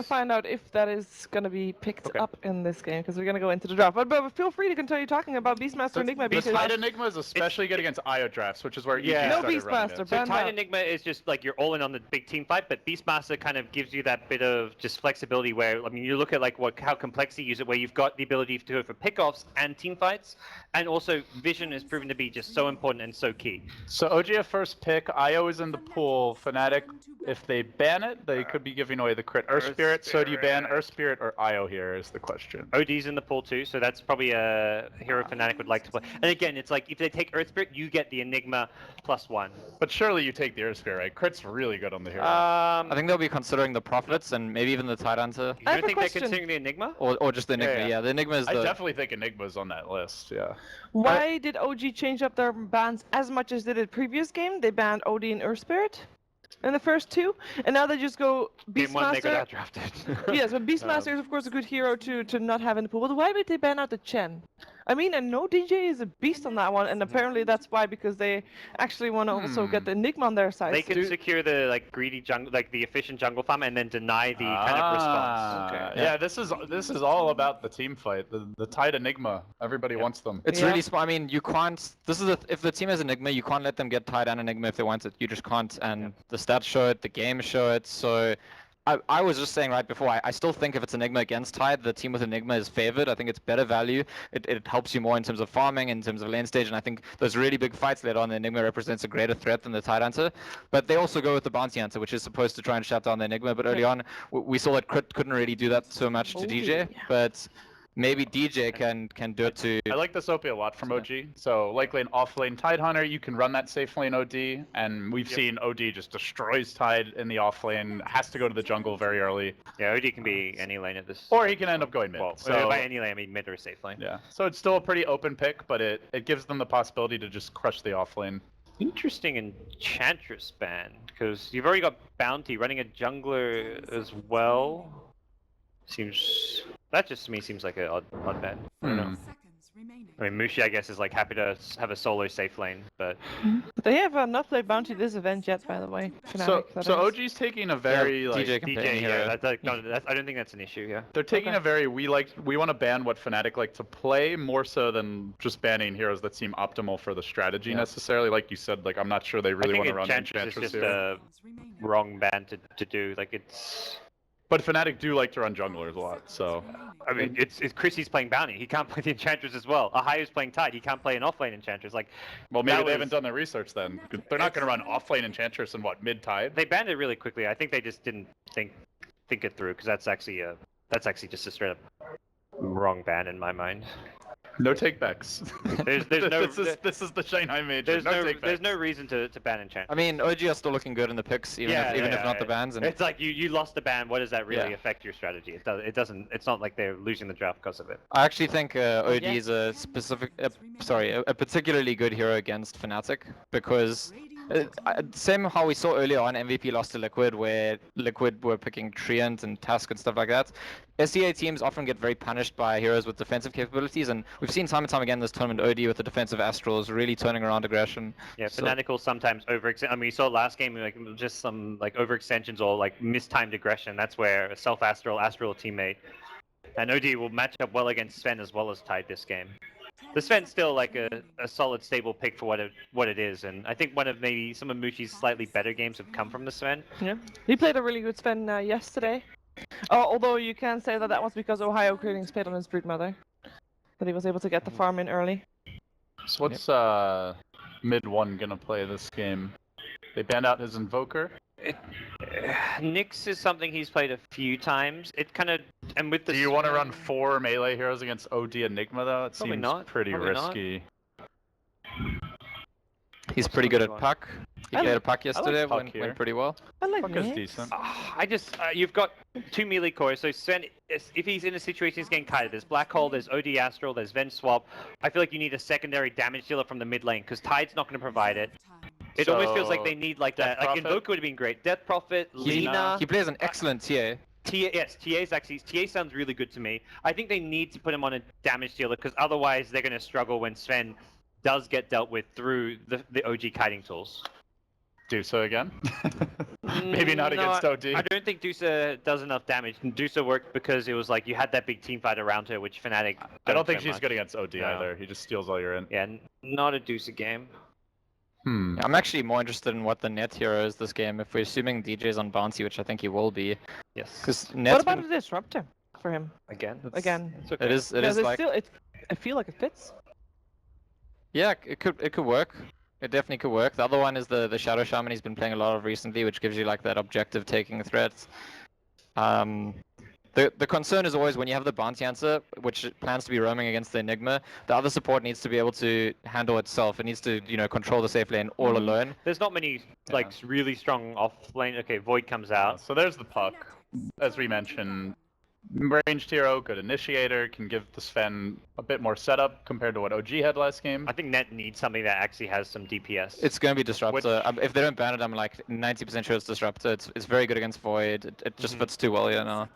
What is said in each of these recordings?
to find out if that is going to be picked up in this game, because we're going to go into the draft. But feel free to continue talking about Beastmaster Enigma. The Tide Enigma is especially good against IO drafts, which is where EG started running it. So Tide Enigma is just like you're all in on the big team fight, but Beastmaster kind of gives you that bit of just flexibility where, I mean, you look at like how complex you use it, where you've got the ability to go for pickoffs and team fights, and also vision is proven to be just so important and so key. So OGF first pick, IO is in the pool, Fnatic, if they ban it, they could be giving away the crit Earth Spirit. So do you ban Earth Spirit or IO here is the question. OD's in the pool too, so that's probably a hero Fnatic would like to play. And again, it's like if they take Earth Spirit, you get the Enigma +1. But surely you take the Earth Spirit, right? Crit's really good on the hero. I think they'll be considering the Prophets and maybe even the Tide Hunter. You don't think they're considering the Enigma? Or just the Enigma, yeah. The Enigma is I definitely think Enigma's on that list, yeah. Why did OG change up their bans as much as they did previous game? They banned OD and Earth Spirit in the first two, and now they just go Beastmaster. They got drafted. Yes, but Beastmaster is of course a good hero to not have in the pool. But why would they ban out the Chen? I mean, I know DJ is a beast on that one, and apparently that's why, because they actually want to also get the Enigma on their side. They can secure the greedy jungle, the efficient jungle farm, and then deny the kind of response. Okay. Yeah, this is all about the team fight. The Tide Enigma. Everybody wants them. It's really smart. I mean, you can't. This is if the team has Enigma, you can't let them get Tide and Enigma if they want it. You just can't, and the stats show it, the game show it. So. I was just saying right before, I still think if it's Enigma against Tide, the team with Enigma is favored. I think it's better value. It helps you more in terms of farming, in terms of lane stage, and I think those really big fights later on, the Enigma represents a greater threat than the Tide Hunter. But they also go with the Bounty Hunter, which is supposed to try and shut down the Enigma, but early on, we saw that Crit couldn't really do that so much to DJ, but maybe DJ can do it too. I like this OP a lot from OG. So likely an off-lane Tide Hunter, you can run that safe lane OD, and we've seen OD just destroys Tide in the off-lane, has to go to the jungle very early. Yeah, OD can be any lane at this. Or he can end up going mid. Well, so by any lane, I mean mid or safe lane. Yeah, so it's still a pretty open pick, but it gives them the possibility to just crush the off-lane. Interesting Enchantress ban, because you've already got Bounty running a jungler as well. That just to me seems like an odd ban. I don't know. I mean, Mushi, I guess, is like happy to have a solo safe lane, but they have not played Bounty this event yet, by the way. So OG's taking a very DJ can play yeah, I don't think that's an issue. Yeah, they're taking a very we want to ban what Fnatic like to play more so than just banning heroes that seem optimal for the strategy necessarily. Like you said, like I'm not sure they really want to run Enchantress is just here. a wrong ban to do. Like it's. But Fnatic do like to run junglers a lot, so... I mean, it's Chrissy's playing Bounty, he can't play the Enchantress as well. Ahayo's playing Tide, he can't play an off-lane Enchantress, like... Well, maybe they haven't done their research then. They're not going to run off-lane Enchantress in what, mid-Tide? They banned it really quickly, I think they just didn't think it through, because that's actually just a straight-up wrong ban in my mind. No takebacks. There's no. This is the Shanghai Major. There's no reason to ban Enchant. I mean, OG are still looking good in the picks, even if not the bans. And it's like you lost the ban. What does that really affect your strategy? It doesn't. It's not like they're losing the draft because of it. I actually think OG is a particularly good hero against Fnatic, because same how we saw earlier on, MVP lost to Liquid, where Liquid were picking Treant and Tusk and stuff like that. SEA teams often get very punished by heroes with defensive capabilities, and we've seen time and time again this tournament OD with the defensive Astrals really turning around aggression. Yeah, Fnatic will sometimes overextend. I mean, you saw last game like just some like overextensions or like mistimed aggression. That's where a self-Astral teammate, and OD will match up well against Sven as well as Tide this game. The Sven's still like a solid, stable pick for what it is, and I think maybe some of Mushi's slightly better games have come from the Sven. Yeah, he played a really good Sven yesterday. Although you can say that was because Ohio Greetings played on his Broodmother, that he was able to get the farm in early. So what's mid one gonna play this game? They banned out his Invoker. Nyx is something he's played a few times. It kind of and with the. Do you want to run 4 melee heroes against OD Enigma though? It Probably seems not. pretty risky. He's pretty good at puck. He played a puck yesterday, went pretty well. I like Puck is decent. I just you've got 2 melee cores, so Sven, if he's in a situation he's getting kited, there's Black Hole, there's OD Astral, there's Ven Swap. I feel like you need a secondary damage dealer from the mid lane, because Tide's not going to provide it. It almost feels like they need like that. Like Invoker would have been great. Death Prophet, Lina. He plays an excellent TA. TA sounds really good to me. I think they need to put him on a damage dealer, because otherwise they're going to struggle when Sven does get dealt with through the OG kiting tools. Do so again. Maybe not against OD. I don't think Dusa does enough damage. Dusa worked because it was like you had that big team fight around her, which Fnatic. I don't think so she's much. good against OD No. either. He just steals all your in. Yeah, not a Dusa game. I'm actually more interested in what the net hero is this game. If we're assuming DJ's on bounty, which I think he will be, Yes. because What net's about been, a disruptor for him? Again. Again. It's okay. it is Because it's like still, I feel like it fits. yeah, it could work. It definitely could work. The other one is the Shadow Shaman he's been playing a lot of recently, which gives you like that objective taking threats. The concern is always when you have the bounty answer, which plans to be roaming against the Enigma, the other support needs to be able to handle itself. It needs to, control the safe lane all alone. There's not many like really strong off lane. Okay, Void comes out. So there's the puck. As we mentioned, ranged hero, good initiator, can give the Sven a bit more setup compared to what OG had last game. I think Net needs something that actually has some DPS. It's going to be Disruptor. If they don't ban it, I'm like 90% sure it's Disruptor. It's very good against Void. It just fits too well here now.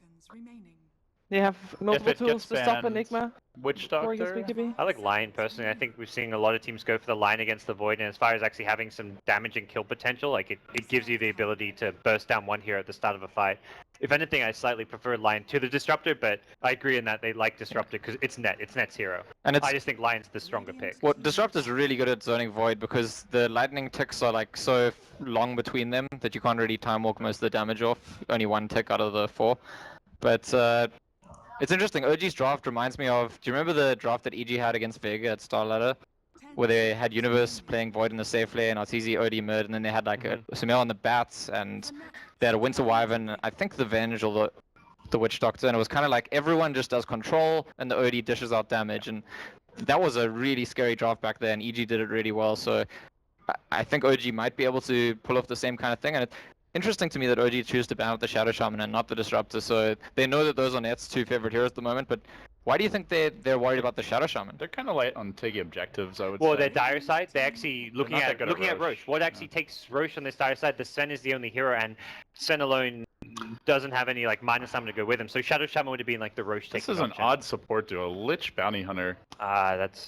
They have multiple it tools gets to stop banned, Enigma Witch before he gets Doctor. BKB. I like Lion personally. I think we've seen a lot of teams go for the Lion against the Void, and as far as actually having some damage and kill potential, like it gives you the ability to burst down one hero at the start of a fight. If anything, I slightly prefer Lion to the Disruptor, but I agree in that they like Disruptor because it's Net's hero. And I just think Lion's the stronger pick. Well, Disruptor's really good at zoning Void because the lightning ticks are like so long between them that you can't really time walk most of the damage off. Only one tick out of the 4. But it's interesting. OG's draft reminds me of. Do you remember the draft that EG had against Vega at Star Ladder, where they had Universe playing Void in the safe lane, Arteezy, OD mid, and then they had like a Sumail on the bats, and they had a Winter Wyvern, I think the Venge or the Witch Doctor, and it was kind of like everyone just does control, and the OD dishes out damage, and that was a really scary draft back then. EG did it really well, so I think OG might be able to pull off the same kind of thing, and it's interesting to me that OG choose to ban out the Shadow Shaman and not the Disruptor, so they know that those are Net's 2 favorite heroes at the moment, but why do you think they're worried about the Shadow Shaman? They're kind of light on taking objectives, I would Well, say. their dire side, they're actually looking not that good at at Roche. Roche. What actually takes Roche on this dire side? The Sven is the only hero, and Sven alone doesn't have any like minus summon to go with him. So Shadow Shaman would have been like the Roche taking This is an option. odd support duo. Lich Bounty Hunter.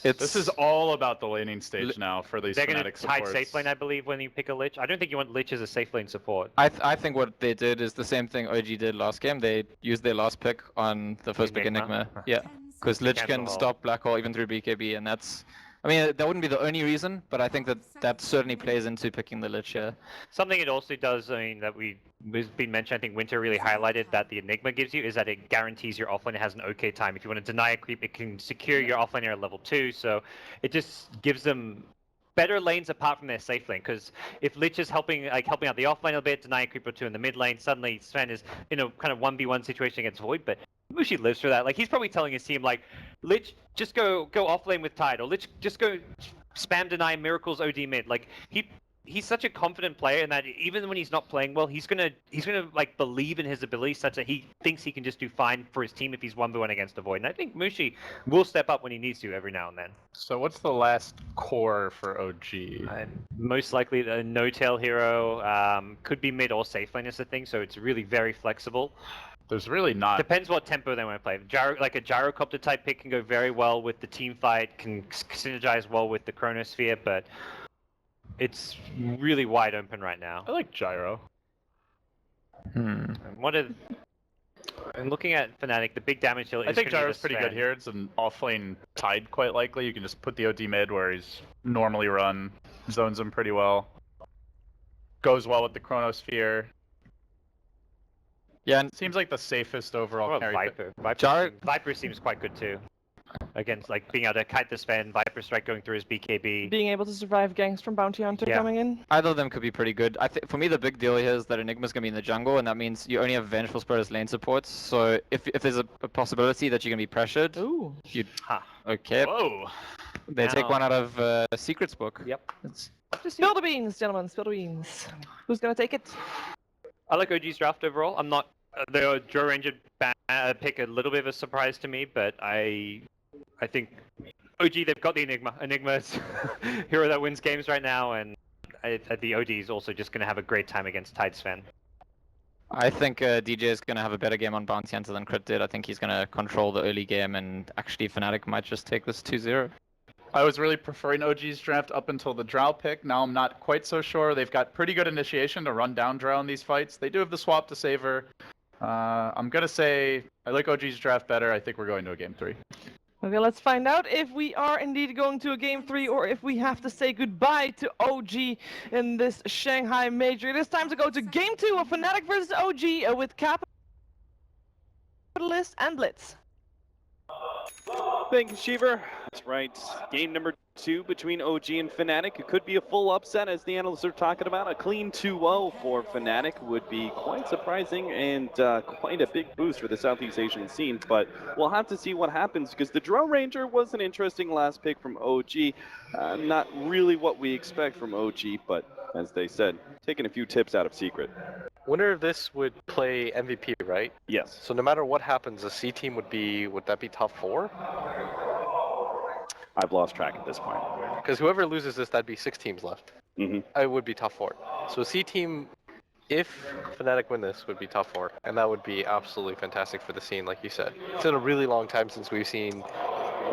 This is all about the laning stage now for these They're going to Fnatic tide supports. safe lane, I believe, when you pick a Lich. I don't think you want Lich as a safe lane support. I think what they did is the same thing OG did last game. They used their last pick on the first pick Enigma? Enigma. Yeah, because Lich Cancel can all. stop Black Hole even through BKB, and that's... I mean, that wouldn't be the only reason, but I think that certainly plays into picking the Lich here. Something it also does, I mean, that was been mentioned, I think Winter really highlighted that the Enigma gives you, is that it guarantees your offlane has an okay time. If you want to deny a creep, it can secure your offlaner at level 2, so it just gives them better lanes apart from their safe lane, because if Lich is helping out the offlane a bit, deny a creep or 2 in the mid lane, suddenly Sven is in a kind of 1v1 situation against Void, but Mushi lives for that. Like, he's probably telling his team, like, Lich, just go off lane with Tide, or Lich, just go spam deny Miracles OD mid. Like, he's such a confident player in that even when he's not playing well, he's gonna like believe in his abilities such that he thinks he can just do fine for his team if he's 1v1 against a Void. And I think Mushi will step up when he needs to every now and then. So what's the last core for OG? Most likely a no-tail hero, could be mid or safe lane is the thing, so it's really very flexible. There's really not. Depends what tempo they want to play. Like a gyrocopter type pick can go very well with the team fight, can synergize well with the chronosphere, but it's really wide open right now. I like Gyro. And looking at Fnatic, the big damage deal is I think gonna be Gyro's the pretty Sven. good here. It's an offlane Tide quite likely. You can just put the OD mid where he's normally run, zones him pretty well. Goes well with the chronosphere. Yeah, and Seems like the safest overall Or a carry. Viper. Viper seems quite good too. Against like being able to kite the Sven, Viper Strike going through his BKB. Being able to survive ganks from Bounty Hunter Yeah. coming in. either of them could be pretty good. For me, the big deal here is that Enigma's going to be in the jungle, and that means you only have Vengeful Spirit as lane support. So if there's a possibility that you're going to be pressured, Ooh. Ha. okay, Whoa! they take Now- one out of Secret's book. Yep. It's, Spill the beans, gentlemen. Spill the beans. Who's gonna take it? I like OG's draft overall. I'm not the Joe Ranger pick a little bit of a surprise to me, but I think OG, they've got the Enigma. Enigma's hero that wins games right now, and the OD is also just going to have a great time against Tide Sven. I think DJ is going to have a better game on Bounty Hunter than Crit did. I think he's going to control the early game, and actually Fnatic might just take this 2-0. I was really preferring OG's draft up until the Drow pick. Now I'm not quite so sure. They've got pretty good initiation to run down Drow in these fights. They do have the swap to savor. I'm going to say I like OG's draft better. I think we're going to a game 3. Okay, let's find out if we are indeed going to a game 3 or if we have to say goodbye to OG in this Shanghai Major. It is time to go to game 2 of Fnatic versus OG with Capitalist and Blitz. Thank you, Shiver. That's right. Game number 2 between OG and Fnatic. It could be a full upset, as the analysts are talking about. A clean 2-0 for Fnatic would be quite surprising and quite a big boost for the Southeast Asian scene. But we'll have to see what happens, because the Drone Ranger was an interesting last pick from OG. Not really what we expect from OG, but as they said, taking a few tips out of Secret. Winner of this would play MVP, right? Yes. So no matter what happens, the C team would that be top 4? I've lost track at this point. Because whoever loses this, that'd be 6 teams left. Mm-hmm. It would be top 4. So C team, if Fnatic win this, would be top 4. And that would be absolutely fantastic for the scene, like you said. It's been a really long time since we've seen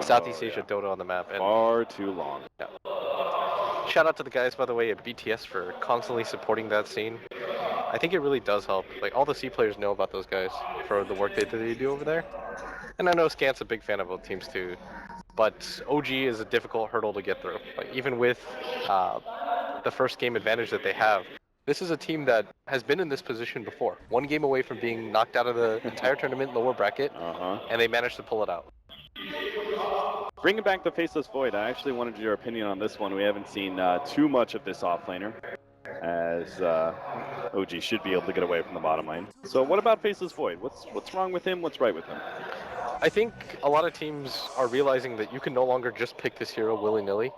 Southeast Asia Dota on the map. And far too long. Yeah. Shout out to the guys, by the way, at BTS for constantly supporting that scene. I think it really does help. Like, all the C players know about those guys for the work that they do over there. And I know Scant's a big fan of both teams too. But OG is a difficult hurdle to get through. Like, even with the first game advantage that they have, this is a team that has been in this position before. 1 game away from being knocked out of the entire tournament in the lower bracket, and they managed to pull it out. Bringing back the Faceless Void, I actually wanted your opinion on this one. We haven't seen too much of this offlaner, as OG should be able to get away from the bottom lane. So what about Faceless Void? What's wrong with him? What's right with him? I think a lot of teams are realizing that you can no longer just pick this hero willy-nilly,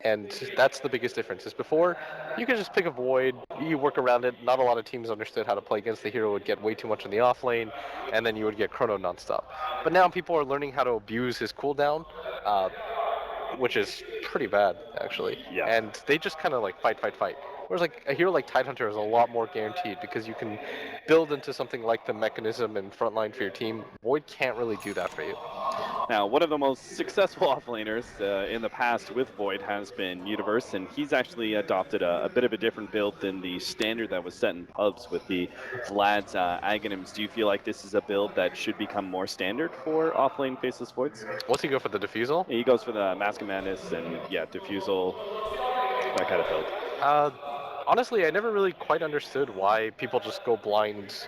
and that's the biggest difference. Is before, you could just pick a Void, you work around it. Not a lot of teams understood how to play against the hero. Would get way too much in the off lane, and then you would get chrono nonstop. But now people are learning how to abuse his cooldown, which is pretty bad, actually. Yeah. And they just kind of like fight. Whereas like a hero like Tidehunter is a lot more guaranteed because you can build into something like the mechanism and frontline for your team. Void can't really do that for you. Now, one of the most successful offlaners in the past with Void has been Universe, and he's actually adopted a bit of a different build than the standard that was set in pubs with the Vlad's Aghanims. Do you feel like this is a build that should become more standard for offlane Faceless Voids? What's he go for, the Diffusal? He goes for the Mask of Madness and, yeah, Diffusal, that kind of build. Honestly, I never really quite understood why people just go blind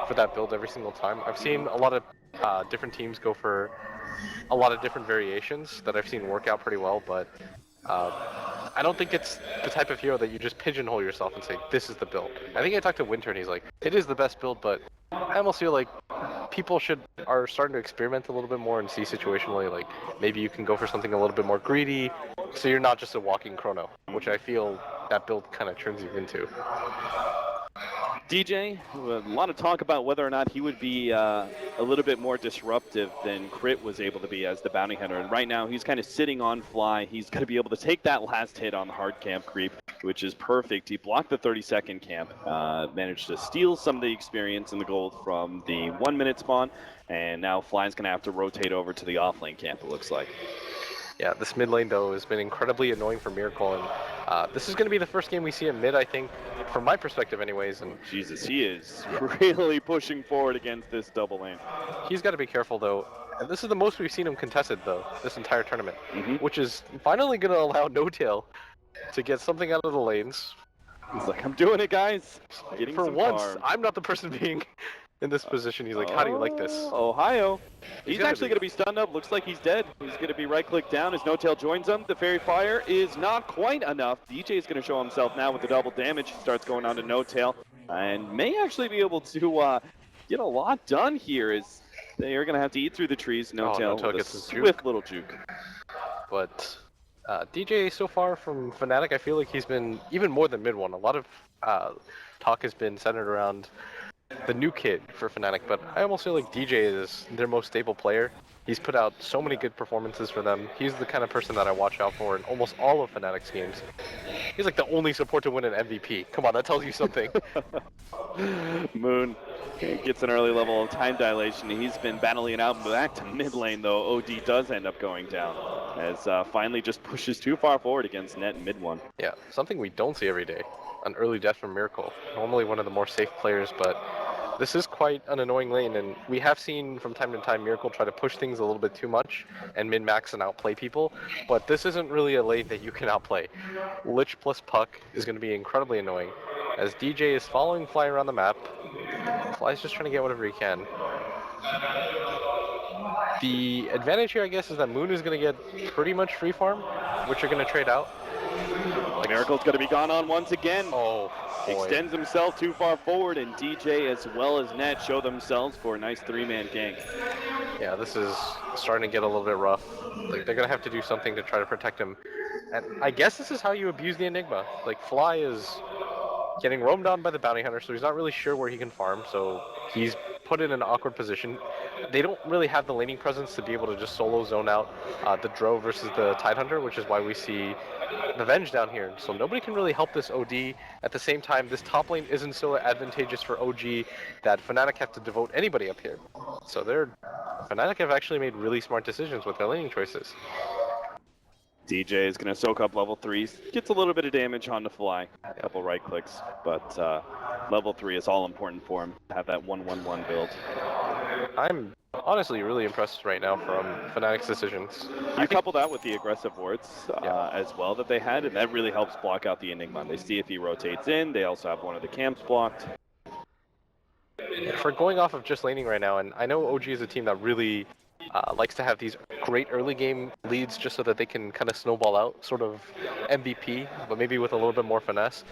for that build every single time. I've seen a lot of different teams go for a lot of different variations that I've seen work out pretty well, but I don't think it's the type of hero that you just pigeonhole yourself and say, this is the build. I think I talked to Winter and he's like, it is the best build, but I almost feel like people are starting to experiment a little bit more and see situationally, like maybe you can go for something a little bit more greedy, so you're not just a walking chrono, which I feel that build kind of turns you into. DJ, a lot of talk about whether or not he would be a little bit more disruptive than Crit was able to be as the bounty hunter. And right now, he's kind of sitting on fly. He's going to be able to take that last hit on the hard camp creep, which is perfect. He blocked the 30-second camp, managed to steal some of the experience and the gold from the 1-minute spawn, and now Fly's going to have to rotate over to the offlane camp, it looks like. Yeah, this mid lane, though, has been incredibly annoying for Miracle, and this is going to be the first game we see him mid, I think, from my perspective anyways. And Jesus, he is really pushing forward against this double lane. He's got to be careful, though. And this is the most we've seen him contested, though, this entire tournament, which is finally going to allow No-Tail to get something out of the lanes. He's like, I'm doing it, guys. Getting for some once, farm. I'm not the person being in this position. He's like, how do you like this? Ohio. He's actually be. going to be stunned up. Looks like he's dead. He's going to be right-click down as No-Tail joins him. The Fairy Fire is not quite enough. DJ is going to show himself now with the double damage. He starts going on to No-Tail and may actually be able to get a lot done here as they are going to have to eat through the trees. No-Tail with gets a his swift little juke. But DJ so far from Fnatic, I feel like he's been even more than mid one. A lot of talk has been centered around the new kid for Fnatic, but I almost feel like DJ is their most stable player. He's put out so many good performances for them. He's the kind of person that I watch out for in almost all of Fnatic's games. He's like the only support to win an MVP. Come on, that tells you something. Moon gets an early level of time dilation. He's been battling it out back to mid lane, though. OD does end up going down. as finally just pushes too far forward against net in mid one. Yeah, something we don't see every day. An early death from Miracle. Normally one of the more safe players, but this is quite an annoying lane, and we have seen from time to time Miracle try to push things a little bit too much and min-max and outplay people, but this isn't really a lane that you can outplay. Lich plus Puck is going to be incredibly annoying, as DJ is following Fly around the map. Fly's just trying to get whatever he can. The advantage here, I guess, is that Moon is going to get pretty much free farm, which you're going to trade out. Miracle's going to be gone on once again. Oh, boy. Extends himself too far forward, and DJ as well as Net show themselves for a nice three-man gank. Yeah, this is starting to get a little bit rough. Like, they're going to have to do something to try to protect him. And I guess this is how you abuse the Enigma. Like, Fly is getting roamed on by the bounty hunter, so he's not really sure where he can farm, so he's put in an awkward position. They don't really have the laning presence to be able to just solo zone out the Drow versus the Tidehunter, which is why we see the Venge down here. So nobody can really help this OD. At the same time, this top lane isn't so advantageous for OG that Fnatic have to devote anybody up here. So Fnatic have actually made really smart decisions with their laning choices. DJ is going to soak up level 3s, gets a little bit of damage on the Fly, a couple right clicks, but level 3 is all important for him to have that 1-1-1 build. I'm honestly really impressed right now from Fnatic's decisions. You couple that with the aggressive wards as well that they had, and that really helps block out the Enigma. They see if he rotates in, they also have one of the camps blocked. For going off of just laning right now, and I know OG is a team that really likes to have these great early game leads just so that they can kind of snowball out, sort of MVP, but maybe with a little bit more finesse.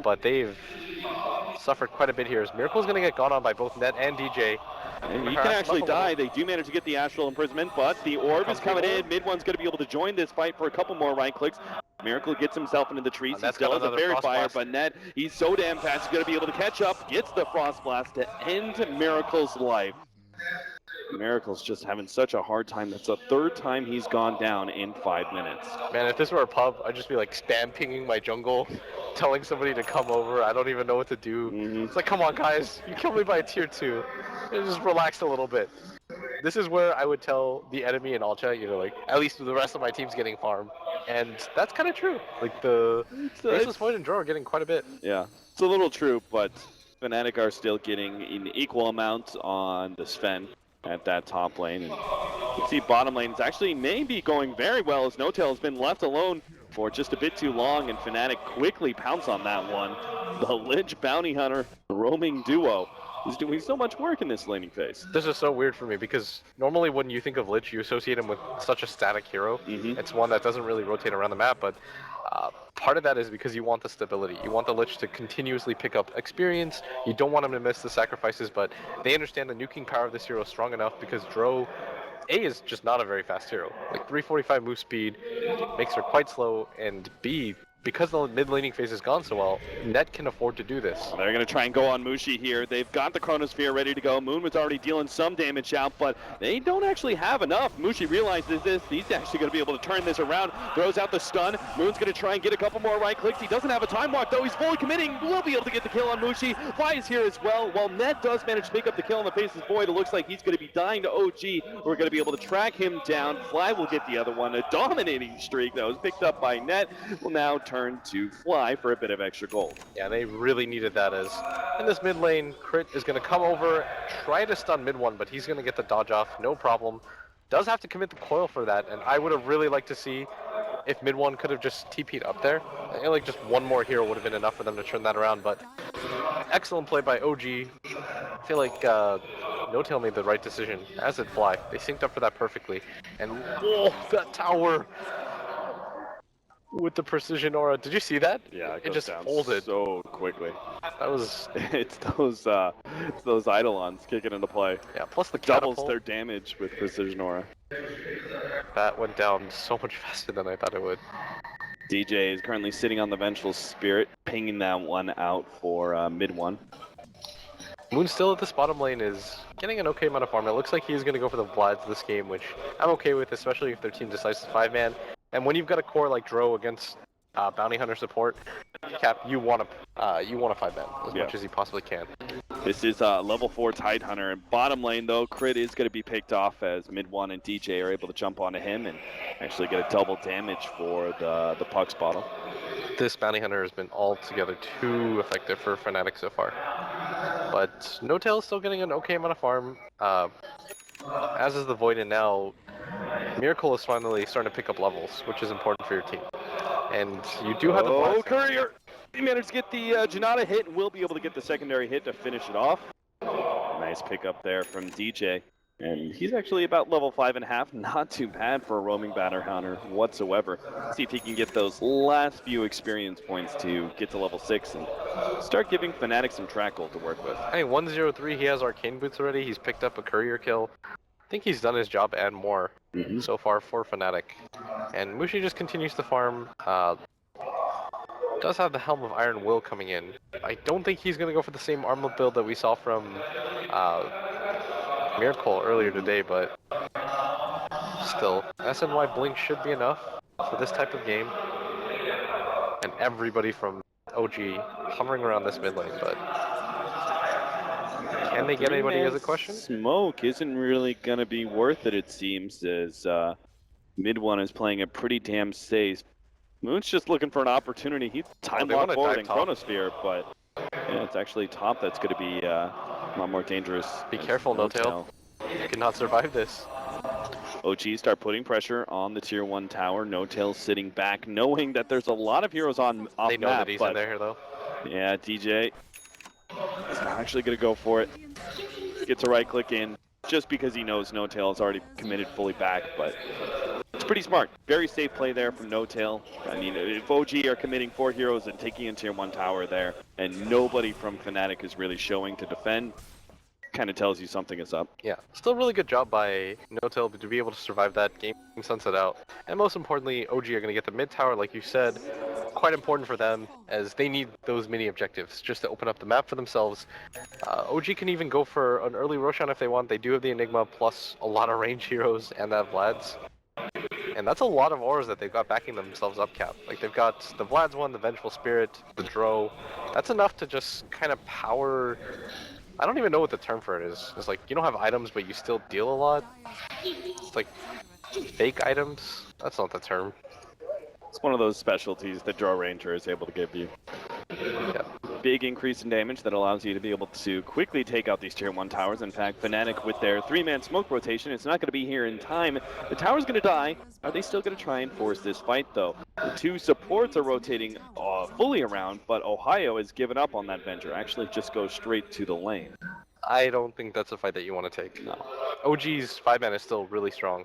But they've suffered quite a bit here as Miracle's going to get gone on by both Net and DJ. And he can actually die. They do manage to get the Astral Imprisonment, but the Orb is coming in. Mid one's going to be able to join this fight for a couple more right clicks. Miracle gets himself into the trees. He still has a Fairy Fire, but Net, he's so damn fast, he's going to be able to catch up. Gets the Frost Blast to end Miracle's life. Miracle's just having such a hard time. That's the third time he's gone down in 5 minutes. Man, if this were a pub, I'd just be like spam pinging my jungle, telling somebody to come over. I don't even know what to do. It's like, come on guys, you killed me by a tier 2. Just relax a little bit. This is where I would tell the enemy in all chat, like, at least the rest of my team's getting farm. And that's kind of true. Like, the Faceless Void and Drow are getting quite a bit. Yeah, it's a little true, but Fnatic are still getting an equal amount on the Sven at that top lane. And you can see bottom lane is actually maybe going very well as No-Tail has been left alone for just a bit too long, and Fnatic quickly pounce on that one. The Lich Bounty Hunter roaming duo is doing so much work in this laning phase. This is so weird for me because normally when you think of Lich, you associate him with such a static hero. It's one that doesn't really rotate around the map, but part of that is because you want the stability. You want the Lich to continuously pick up experience. You don't want him to miss the sacrifices, but they understand the nuking power of this hero is strong enough because Drow, A, is just not a very fast hero. Like 345 move speed makes her quite slow, and B, because the mid laning phase has gone so well, Net can afford to do this. They're going to try and go on Mushi here. They've got the Chronosphere ready to go. Moon was already dealing some damage out, but they don't actually have enough. Mushi realizes this. He's actually going to be able to turn this around. Throws out the stun. Moon's going to try and get a couple more right clicks. He doesn't have a time walk, though. He's fully committing. Will be able to get the kill on Mushi. Fly is here as well. While Net does manage to pick up the kill on the Faceless Void, it looks like he's going to be dying to OG. We're going to be able to track him down. Fly will get the other one. A dominating streak that was picked up by Net will now turn to Fly for a bit of extra gold. Yeah, they really needed that as in this mid lane, Crit is going to come over, try to stun mid one, but he's going to get the dodge off, no problem. Does have to commit the coil for that, and I would have really liked to see if mid one could have just TP'd up there. I feel like just one more hero would have been enough for them to turn that around, but excellent play by OG. I feel like No-Tail made the right decision, as did Fly. They synced up for that perfectly, and whoa, that tower! With the precision aura, did you see that? Yeah, it just folded so quickly. That was it's those Eidolons kicking into play. Yeah, plus the doubles catapult. their damage with precision aura. That went down so much faster than I thought it would. DJ is currently sitting on the Vengeful Spirit, pinging that one out for mid one. Moon still at this bottom lane is getting an okay amount of farm. It looks like he's going to go for the Vlads this game, which I'm okay with, especially if their team decides to 5-man. And when you've got a core like Drow against bounty hunter support, Cap, you want to 5-man as much as you possibly can. This is level 4 Tidehunter. And bottom lane, though, Crit is going to be picked off as mid-1 and DJ are able to jump onto him and actually get a double damage for the Puck's bottom. This bounty hunter has been altogether too effective for Fnatic so far. But No-Tail is still getting an okay amount of farm, as is the Void, and now Miracle is finally starting to pick up levels, which is important for your team. And you do have the Oh, Courier! He managed to get the Janata hit and will be able to get the secondary hit to finish it off. Nice pickup there from DJ. And he's actually about level 5.5. Not too bad for a roaming batter hunter whatsoever. See if he can get those last few experience points to get to level 6 and start giving Fnatic some trackle to work with. Hey, 103, he has Arcane Boots already. He's picked up a Courier kill. I think he's done his job and more so far for Fnatic. And Mushi just continues to farm. Does have the Helm of Iron Will coming in. I don't think he's going to go for the same armlet build that we saw from Miracle earlier today, but still, SNY Blink should be enough for this type of game. And everybody from OG hovering around this mid lane, but can they get anybody is a question? Smoke isn't really going to be worth it seems, as mid-1 is playing it pretty damn safe. Moon's just looking for an opportunity. He's time locked forward in Chronosphere, but yeah, it's actually top that's going to be a lot more dangerous. Be careful, No-Tail. You cannot survive this. OG start putting pressure on the tier 1 tower. No-Tail sitting back, knowing that there's a lot of heroes on off They know map, that he's in there, though. Yeah, DJ is actually going to go for it. Gets a right click in just because he knows No-Tail is already committed fully back, but it's pretty smart. Very safe play there from No-Tail. I mean, if OG are committing 4 heroes and taking in tier 1 tower there, and nobody from Fnatic is really showing to defend, kind of tells you something is up. Yeah, still really good job by No-Tail to be able to survive that game sunset out. And most importantly, OG are going to get the mid tower, like you said. Quite important for them, as they need those mini objectives just to open up the map for themselves. OG can even go for an early Roshan if they want. They do have the Enigma plus a lot of range heroes and that Vlad's. And that's a lot of auras that they've got backing themselves up, Cap. Like, they've got the Vlad's one, the Vengeful Spirit, the Dro. That's enough to just kind of power... I don't even know what the term for it is. It's like, you don't have items, but you still deal a lot. It's like, fake items? That's not the term. It's one of those specialties that Draw Ranger is able to give you. Yeah. Big increase in damage that allows you to be able to quickly take out these tier 1 towers. In fact, Fnatic with their 3-man smoke rotation, it's not going to be here in time. The tower's going to die. Are they still going to try and force this fight, though? The 2 supports are rotating fully around, but Ohio has given up on that venture. Actually just goes straight to the lane. I don't think that's a fight that you want to take. No. OG's 5-man is still really strong.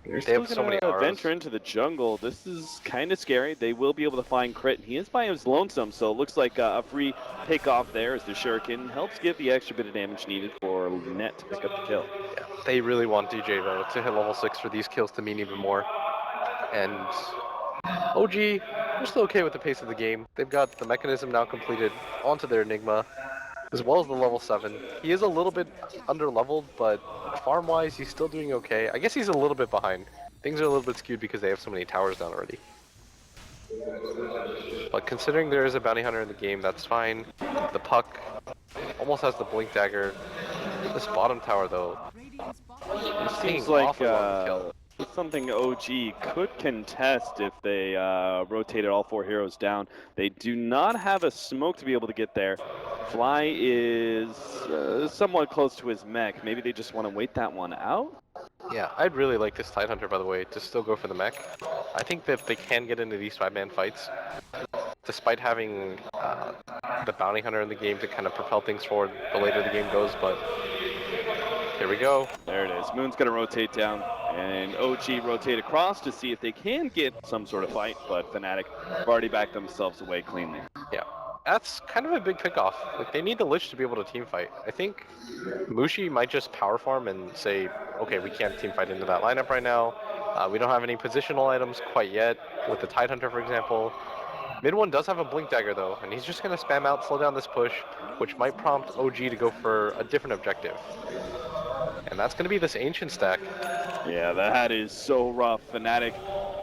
They're They have still so many gonna auras. venture into the jungle. This is kind of scary. They will be able to find Crit. He is by his lonesome, so it looks like a free pick off there as the Shuriken helps give the extra bit of damage needed for Net to pick up the kill. Yeah. They really want DJ, though, to hit level 6 for these kills to mean even more. And OG, they're still okay with the pace of the game. They've got the mechanism now completed onto their Enigma, as well as the level 7. He is a little bit under-leveled, but farm-wise, he's still doing okay. I guess he's a little bit behind. Things are a little bit skewed because they have so many towers down already. But considering there is a bounty hunter in the game, that's fine. The Puck almost has the Blink Dagger. This bottom tower, though, It seems like it's something OG could contest if they rotated all 4 heroes down. They do not have a smoke to be able to get there. Fly is somewhat close to his mech. Maybe they just want to wait that one out? Yeah, I'd really like this Tidehunter, by the way, to still go for the mech. I think that they can get into these 5-man fights, despite having the bounty hunter in the game to kind of propel things forward the later the game goes, but here we go. There it is. Moon's going to rotate down, and OG rotate across to see if they can get some sort of fight, but Fnatic have already backed themselves away cleanly. Yeah, that's kind of a big pickoff. Like, they need the Lich to be able to team fight. I think Mushi might just power farm and say, okay, we can't team fight into that lineup right now. We don't have any positional items quite yet, with the Tidehunter, for example. Mid one does have a Blink Dagger, though, and he's just going to spam out, slow down this push, which might prompt OG to go for a different objective. And that's going to be this Ancient stack. Yeah, that is so rough. Fnatic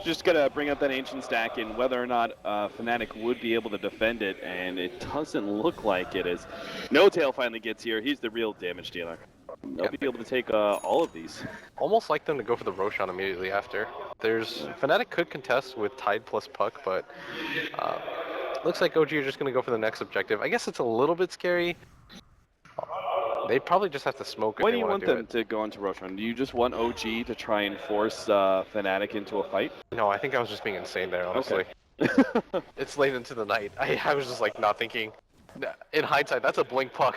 Just gotta bring up that ancient stack and whether or not Fnatic would be able to defend it, and it doesn't look like it is. No Tail finally gets here. He's the real damage dealer. They'll be able to take all of these. Almost like them to go for the Roshan immediately after. Fnatic could contest with Tide plus Puck, but looks like OG are just going to go for the next objective. I guess it's a little bit scary. They probably just have to smoke if Why they do you want want to do them it. to go into Roshan? Do you just want OG to try and force Fnatic into a fight? No, I think I was just being insane there, honestly. Okay. It's late into the night. I was just like not thinking. In hindsight, that's a blink puck.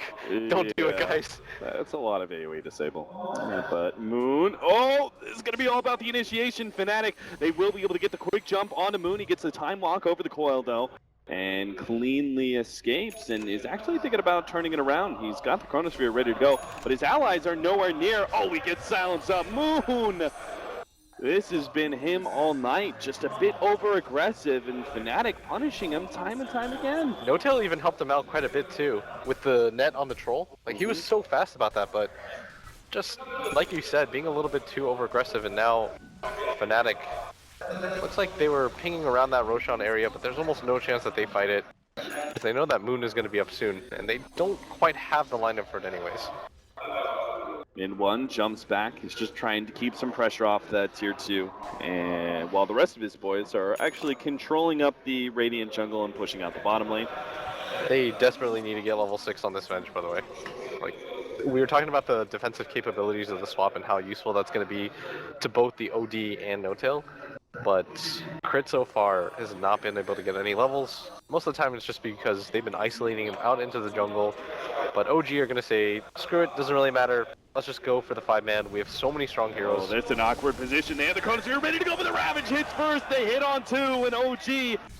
Don't do it, guys. That's a lot of AoE disable. But Moon, oh, this is going to be all about the initiation. Fnatic, they will be able to get the quick jump onto Moon. He gets the time walk over the coil, though, and cleanly escapes and is actually thinking about turning it around. He's got the Chronosphere ready to go, but his allies are nowhere near. Oh, he gets silenced up. Moon! This has been him all night, just a bit over-aggressive, and Fnatic punishing him time and time again. No-Tail even helped him out quite a bit too, with the net on the troll. Like, he was so fast about that, but just, like you said, being a little bit too over-aggressive, and now Fnatic, looks like they were pinging around that Roshan area, but there's almost no chance that they fight it, because they know that Moon is going to be up soon, and they don't quite have the lineup for it anyways. In one, jumps back. He's just trying to keep some pressure off that tier 2. And while the rest of his boys are actually controlling up the Radiant jungle and pushing out the bottom lane. They desperately need to get level 6 on this bench, by the way. Like, we were talking about the defensive capabilities of the swap and how useful that's going to be to both the OD and No-Tail. But Crit so far has not been able to get any levels. Most of the time it's just because they've been isolating him out into the jungle. But OG are going to say, screw it, doesn't really matter. Let's just go for the 5-man. We have so many strong heroes. Oh, that's an awkward position. They have the Chronosphere ready to go for the Ravage. Hits first. They hit on 2, and OG,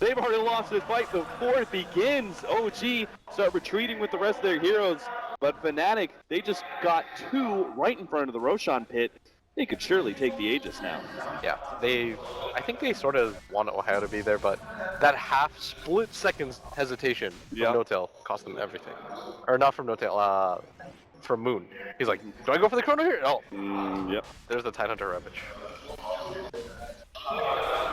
they've already lost this fight before it begins. OG start retreating with the rest of their heroes. But Fnatic, they just got 2 right in front of the Roshan pit. They could surely take the Aegis now. Yeah, I think they sort of want Ohio to be there, but that split second hesitation from No-Tail cost them everything. Or not from No-Tail, from Moon. He's like, do I go for the Chrono here? Oh. Yep. There's the Tidehunter Ravage.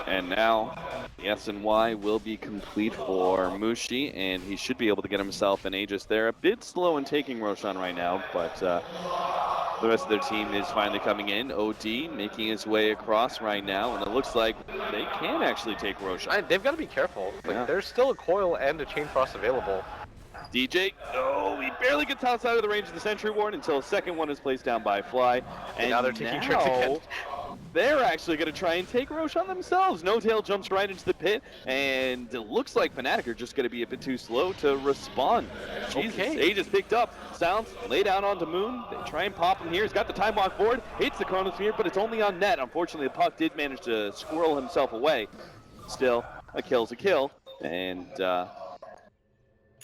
And now, the S&Y will be complete for Mushi, and he should be able to get himself an Aegis there. A bit slow in taking Roshan right now, but the rest of their team is finally coming in. OD making his way across right now, and it looks like they can actually take Roshan. They've got to be careful. Like, there's still a coil and a Chain Frost available. DJ, oh, he barely gets outside of the range of the Sentry Ward until a second one is placed down by Fly. And now they're taking tricks again. They're actually going to try and take Roshan themselves. No-Tail jumps right into the pit, and it looks like Fnatic are just going to be a bit too slow to respond. Jesus, Aegis picked up. Sounds lay down onto Moon. They try and pop him here. He's got the time walk forward, hits the Chronosphere, but it's only on net. Unfortunately, the puck did manage to squirrel himself away. Still, a kill's a kill, and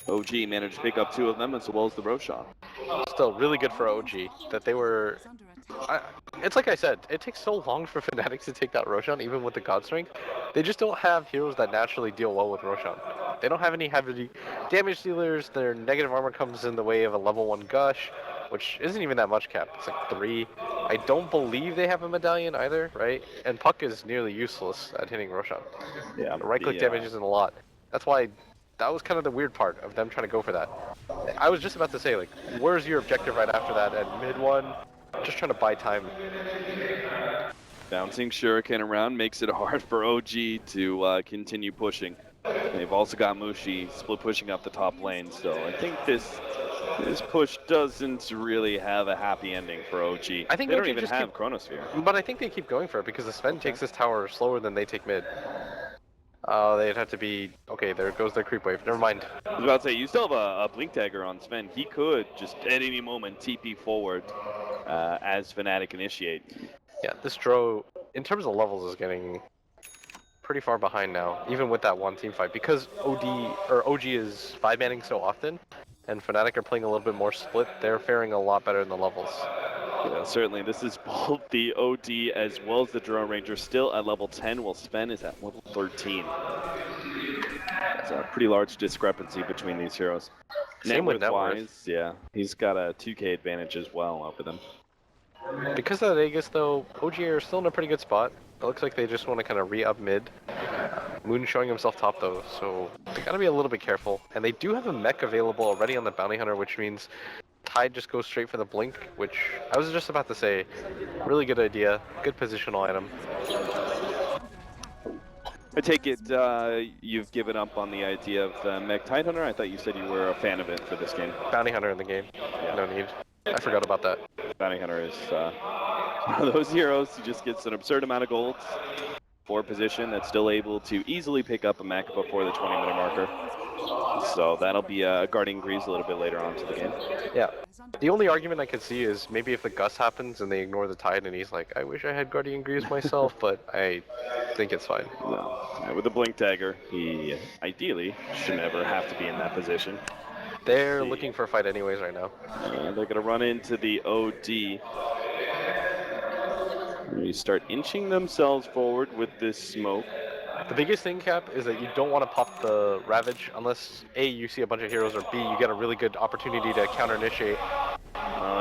OG managed to pick up 2 of them as well as the Roshan. Still really good for OG that they were. It's like I said, it takes so long for Fnatic to take that Roshan, even with the God Strength. They just don't have heroes that naturally deal well with Roshan. They don't have any heavy damage dealers. Their negative armor comes in the way of a level 1 Gush, which isn't even that much cap. It's like 3. I don't believe they have a medallion either, right? And Puck is nearly useless at hitting Roshan. Yeah, the right-click damage isn't a lot. That's why that was kind of the weird part of them trying to go for that. I was just about to say, like, where's your objective right after that? And mid one, just trying to buy time. Bouncing Shuriken around makes it hard for OG to continue pushing. They've also got Mushi split pushing up the top lane, so I think this push doesn't really have a happy ending for OG. I think they OG don't even just have Chronosphere. But I think they keep going for it because the Sven takes this tower slower than they take mid. They'd have to be... Okay, there goes their creep wave. Never mind. I was about to say, you still have a Blink Dagger on Sven. He could just at any moment TP forward as Fnatic initiate. Yeah, this Dro, in terms of levels, is getting pretty far behind now, even with that one team fight, because OG is 5-manning so often, and Fnatic are playing a little bit more split. They're faring a lot better in the levels. Yeah, certainly. This is both the OD as well as the Drone Ranger still at level 10, while Sven is at level 13. That's a pretty large discrepancy between these heroes. Same with net worth. Wise, yeah, he's got a 2K advantage as well over them. Because of that Aegis, though, OG are still in a pretty good spot. It looks like they just want to kind of re-up mid. Moon showing himself top though, so they gotta be a little bit careful. And they do have a mech available already on the Bounty Hunter, which means Tide just goes straight for the Blink, which I was just about to say, really good idea, good positional item. I take it you've given up on the idea of the Mech Tidehunter? I thought you said you were a fan of it for this game. Bounty Hunter in the game, no need. I forgot about that. Bounty Hunter is one of those heroes who just gets an absurd amount of golds for a position that's still able to easily pick up a mech before the 20-minute marker. So that'll be a Guardian Greaves a little bit later on to the game. Yeah. The only argument I could see is maybe if the Gus happens and they ignore the Tide and he's like, I wish I had Guardian Greaves myself, but I think it's fine. No. With the Blink Dagger, he ideally should never have to be in that position. They're looking for a fight anyways right now. They're going to run into the OD. They start inching themselves forward with this smoke. The biggest thing, Cap, is that you don't want to pop the Ravage unless A, you see a bunch of heroes, or B, you get a really good opportunity to counter-initiate.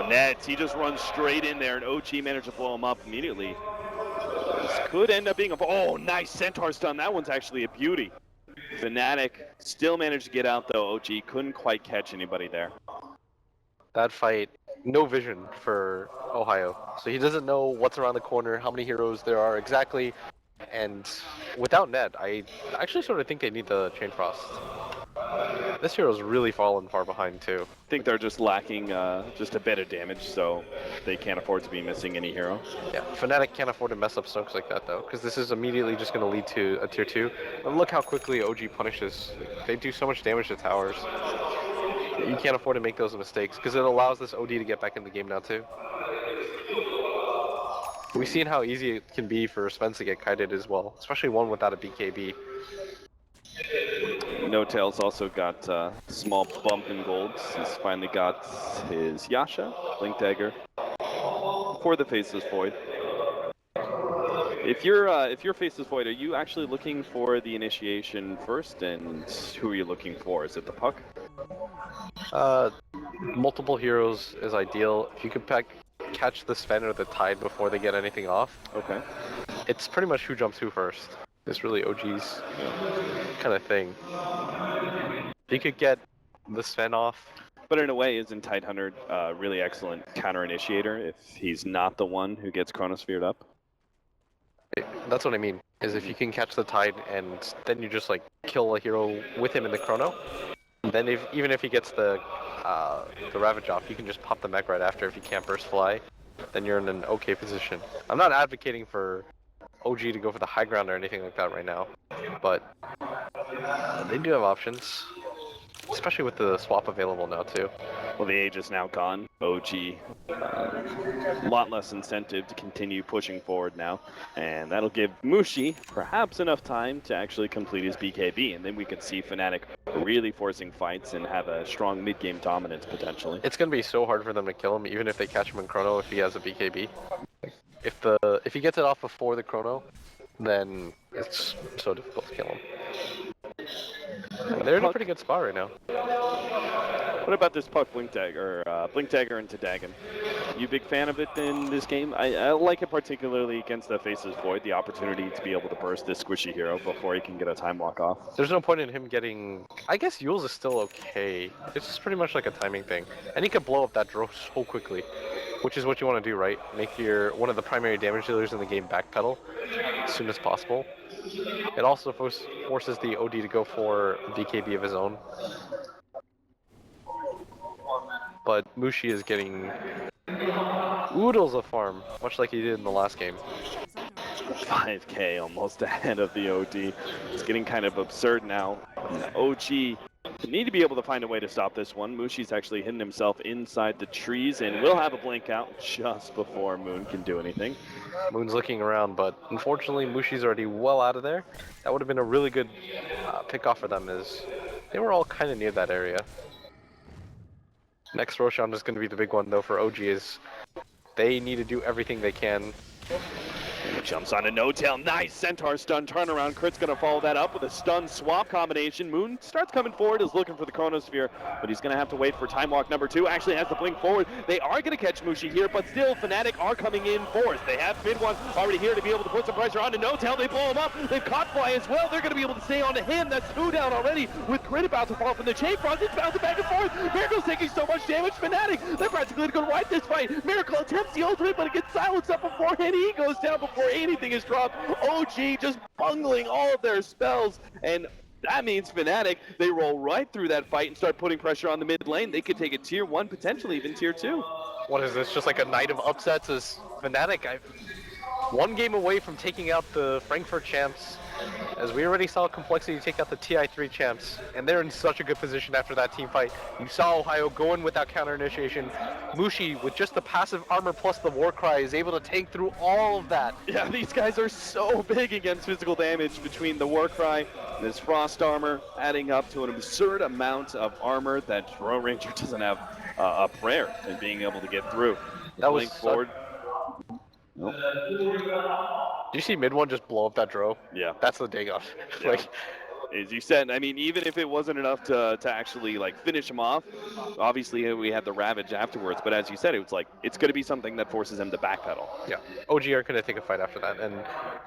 Nets, he just runs straight in there, and OG managed to blow him up immediately. This could end up being a... Oh, nice Centaur stun. That one's actually a beauty. Fnatic still managed to get out, though. OG couldn't quite catch anybody there. That fight, no vision for Ohio. So he doesn't know what's around the corner, how many heroes there are exactly. And without Ned, I actually sort of think they need the Chain Frost. This hero's really fallen far behind too. I think they're just lacking just a bit of damage, so they can't afford to be missing any hero. Yeah, Fnatic can't afford to mess up Stokes like that though, because this is immediately just going to lead to a tier 2. And look how quickly OG punishes. They do so much damage to towers. You can't afford to make those mistakes, because it allows this OD to get back in the game now too. We've seen how easy it can be for Spence to get kited as well, especially one without a BKB. No Tails also got a small bump in golds. He's finally got his Yasha, Blink Dagger, for the Faceless Void. If you're Faceless Void, are you actually looking for the initiation first, and who are you looking for? Is it the puck? Multiple heroes is ideal. If you could catch the Sven or the Tide before they get anything off. Okay. It's pretty much who jumps who first. It's really OG's kind of thing. If you could get the Sven off. But in a way, isn't Tidehunter a really excellent counter-initiator if he's not the one who gets Chronosphered up? That's what I mean, is if you can catch the Tide and then you just like kill a hero with him in the Chrono, then even if he gets the Ravage off, you can just pop the mech right after if you can't burst fly. Then you're in an okay position. I'm not advocating for OG to go for the high ground or anything like that right now, but they do have options, especially with the swap available now too. Well, the age is now gone. OG, a lot less incentive to continue pushing forward now, and that'll give Mushi perhaps enough time to actually complete his BKB, and then we could see Fnatic really forcing fights and have a strong mid-game dominance potentially. It's gonna be so hard for them to kill him, even if they catch him in Chrono if he has a BKB. If he gets it off before the Chrono, then it's so difficult to kill him. And they're in a pretty good spot right now. What about this puck Blink Dagger into Dagon? You a big fan of it in this game? I like it particularly against the Faceless Void, the opportunity to be able to burst this squishy hero before he can get a time lock off. There's no point in him getting... I guess Yule's is still okay. It's just pretty much like a timing thing. And he could blow up that Drow so quickly, which is what you want to do, right? Make one of the primary damage dealers in the game backpedal as soon as possible. It also forces the OD to go for a BKB of his own. But Mushi is getting oodles of farm, much like he did in the last game. 5k almost ahead of the OD. It's getting kind of absurd now. OG need to be able to find a way to stop this one. Mushi's actually hidden himself inside the trees and will have a blink out just before Moon can do anything. Moon's looking around, but unfortunately Mushi's already well out of there. That would have been a really good pick-off for them, as they were all kind of near that area. Next Roshan is going to be the big one though for OG, is they need to do everything they can Jumps on a no-tail, nice Centaur stun turnaround. Crit's gonna follow that up with a stun swap combination. Moon starts coming forward, is looking for the Chronosphere, but he's gonna have to wait for Time Walk number 2. Actually has the blink forward. They are gonna catch Mushi here, but still Fnatic are coming in fourth. They have Mid One already here to be able to put some pressure on to no-tail. They blow him up. They've caught Fly as well. They're gonna be able to stay on to him. That's 2 down already with Crit about to fall from the chain front. It's bouncing back and forth. Miracle's taking so much damage. Fnatic, they're practically gonna wipe this fight. Miracle attempts the ultimate, but it gets silenced up beforehand. He goes down before anything is dropped. OG just bungling all of their spells, and that means Fnatic, they roll right through that fight and start putting pressure on the mid lane. They could take a tier 1, potentially even tier 2. What is this, just like a night of upsets as Fnatic? One game away from taking out the Frankfurt champs, as we already saw Complexity take out the TI3 champs, and they're in such a good position after that team fight. You saw Ohio go in without counter initiation. Mushi, with just the passive armor plus the war cry, is able to tank through all of that. Yeah, these guys are so big against physical damage between the war cry and this frost armor, adding up to an absurd amount of armor that Royal Ranger doesn't have a prayer in being able to get through. That was forward. Nope. Do you see Mid One just blow up that Dro? Yeah. That's the dig off. Yeah. Like, As you said, I mean, even if it wasn't enough to actually like finish him off, obviously we had the Ravage afterwards, but as you said, it was like, it's going to be something that forces him to backpedal. yeah, OG aren't going to take a fight after that, and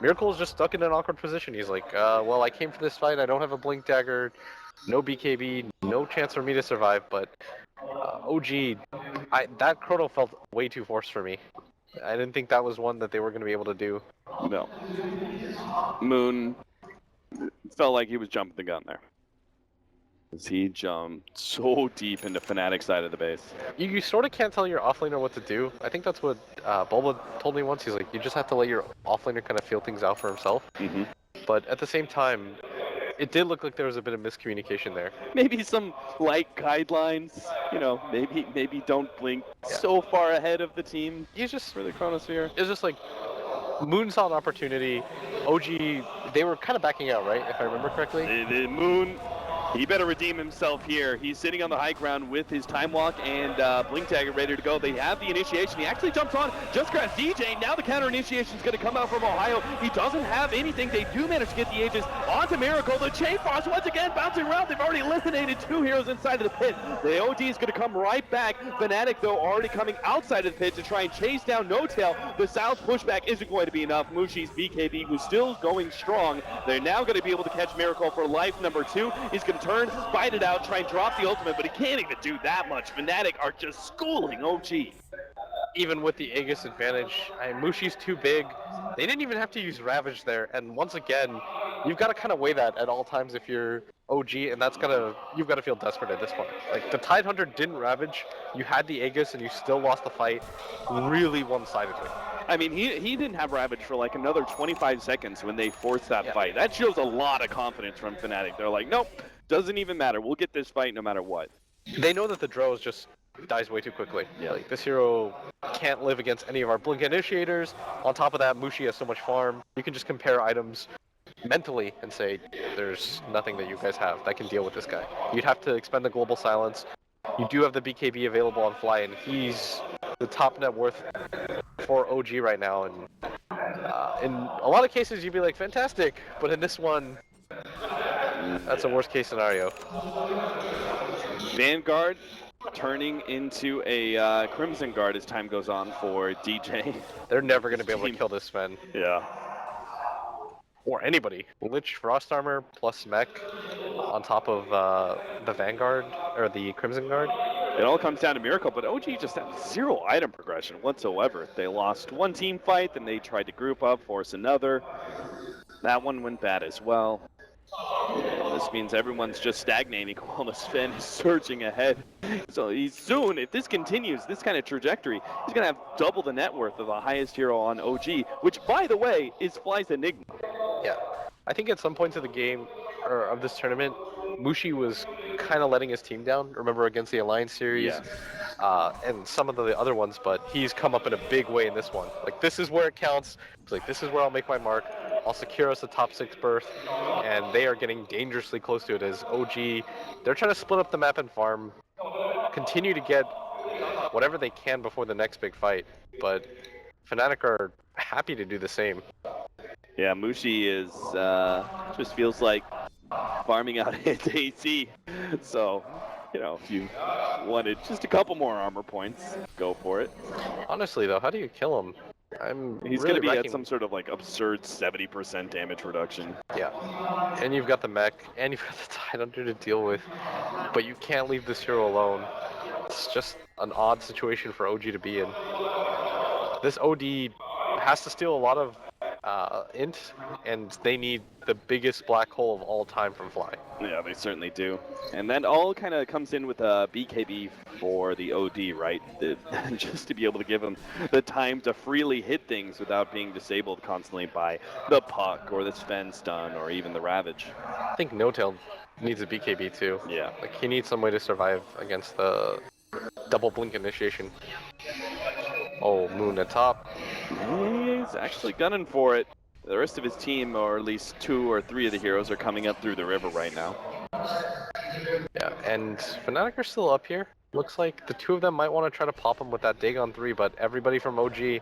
Miracle is just stuck in an awkward position. He's like, well, I came for this fight, I don't have a Blink Dagger, no BKB, no chance for me to survive, but OG, that Chrono felt way too forced for me. I didn't think that was one that they were going to be able to do. No. Moon felt like he was jumping the gun there. As he jumped so deep into Fnatic's side of the base. You sort of can't tell your offlaner what to do. I think that's what Bulba told me once. He's like, you just have to let your offlaner kind of feel things out for himself. Mm-hmm. But at the same time, it did look like there was a bit of miscommunication there. Maybe some light guidelines, you know, maybe don't blink so far ahead of the team. He's just, For the Chronosphere. it's just like, Moon saw an opportunity. OG, they were kind of backing out, right? If I remember correctly. The Moon, he better redeem himself here. He's sitting on the high ground with his Time Walk and Blink Dagger ready to go. They have the initiation. He actually jumps on, just grabs DJ. Now the counter initiation is going to come out from Ohio. He doesn't have anything. They do manage to get the Aegis onto Miracle. The Chain Frost once again bouncing around. They've already eliminated 2 heroes inside of the pit. The OD is going to come right back. Fnatic, though, already coming outside of the pit to try and chase down No-Tail. The South pushback isn't going to be enough. Mushi's BKB, who's still going strong. They're now going to be able to catch Miracle for life number 2. He's going to turn, fight it out, try and drop the ultimate, but he can't even do that much. Fnatic are just schooling OG. Even with the Aegis advantage, Mushi's too big. They didn't even have to use Ravage there, and once again, you've got to kind of weigh that at all times if you're OG, and you've got to feel desperate at this point. Like, the Tidehunter didn't Ravage, you had the Aegis, and you still lost the fight really one-sidedly. I mean, he didn't have Ravage for like another 25 seconds when they forced that fight. That shows a lot of confidence from Fnatic. They're like, nope, doesn't even matter. We'll get this fight no matter what. They know that the Drow just dies way too quickly. Yeah. Like, this hero can't live against any of our Blink Initiators. On top of that, Mushi has so much farm. You can just compare items mentally and say, there's nothing that you guys have that can deal with this guy. You'd have to expend the Global Silence. You do have the BKB available on Fly, and he's the top net worth for OG right now. And in a lot of cases, you'd be like, fantastic. But in this one, that's a worst case scenario. Vanguard turning into a Crimson Guard as time goes on for DJ. They're never going to be able to kill this Sven. Yeah. Or anybody. Lich Frost Armor plus Mech on top of the Vanguard, or the Crimson Guard. It all comes down to Miracle, but OG just had 0 item progression whatsoever. They lost 1 team fight, then they tried to group up, force another. That one went bad as well. This means everyone's just stagnating while the Sven is surging ahead. So he's soon, if this continues, this kind of trajectory, he's going to have double the net worth of the highest hero on OG, which, by the way, is Fly's Enigma. Yeah. I think at some points of the game, or of this tournament, Mushi was kind of letting his team down. Remember against the Alliance series, and some of the other ones, but he's come up in a big way in this one. Like, this is where it counts. It's like, this is where I'll make my mark. I'll secure us a top 6 berth, and they are getting dangerously close to it as OG. They're trying to split up the map and farm, continue to get whatever they can before the next big fight, but Fnatic are happy to do the same. Yeah, Mushi is just feels like farming out his AC. So, you know, if you wanted just a couple more armor points, go for it. Honestly, though, how do you kill him? He's really going to be wrecking... at some sort of like absurd 70% damage reduction. Yeah, and you've got the mech, and you've got the Tidehunter to deal with, but you can't leave this hero alone. It's just an odd situation for OG to be in. This OD has to steal a lot of int, and they need the biggest black hole of all time from Fly. Yeah, they certainly do. And that all kind of comes in with a BKB for the OD, right? Just to be able to give them the time to freely hit things without being disabled constantly by the Puck or the Sven stun or even the Ravage. I think No-Tail needs a BKB too. Yeah. Like, he needs some way to survive against the double blink initiation. Oh, Moon at top. He's actually gunning for it. The rest of his team, or at least 2 or 3 of the heroes, are coming up through the river right now. Yeah, and Fnatic are still up here. Looks like the 2 of them might want to try to pop him with that Dagon 3, but everybody from OG...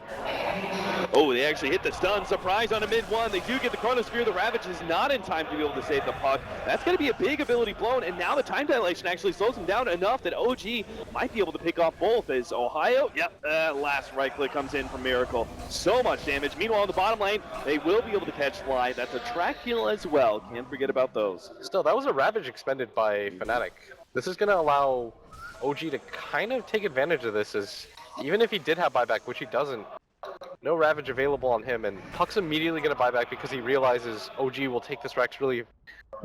Oh, they actually hit the stun. Surprise on a mid-1. They do get the Chronosphere. The Ravage is not in time to be able to save the Puck. That's going to be a big ability blown, and now the time dilation actually slows him down enough that OG might be able to pick off both. As Ohio, last right click comes in from Miracle. So much damage. Meanwhile, in the bottom lane, they will be able to catch Fly. That's a track kill as well. Can't forget about those. Still, that was a Ravage expended by Fnatic. This is going to allow OG to kind of take advantage of this, as even if he did have buyback, which he doesn't, no Ravage available on him, and Puck's immediately going to buy back because he realizes OG will take this Rex really,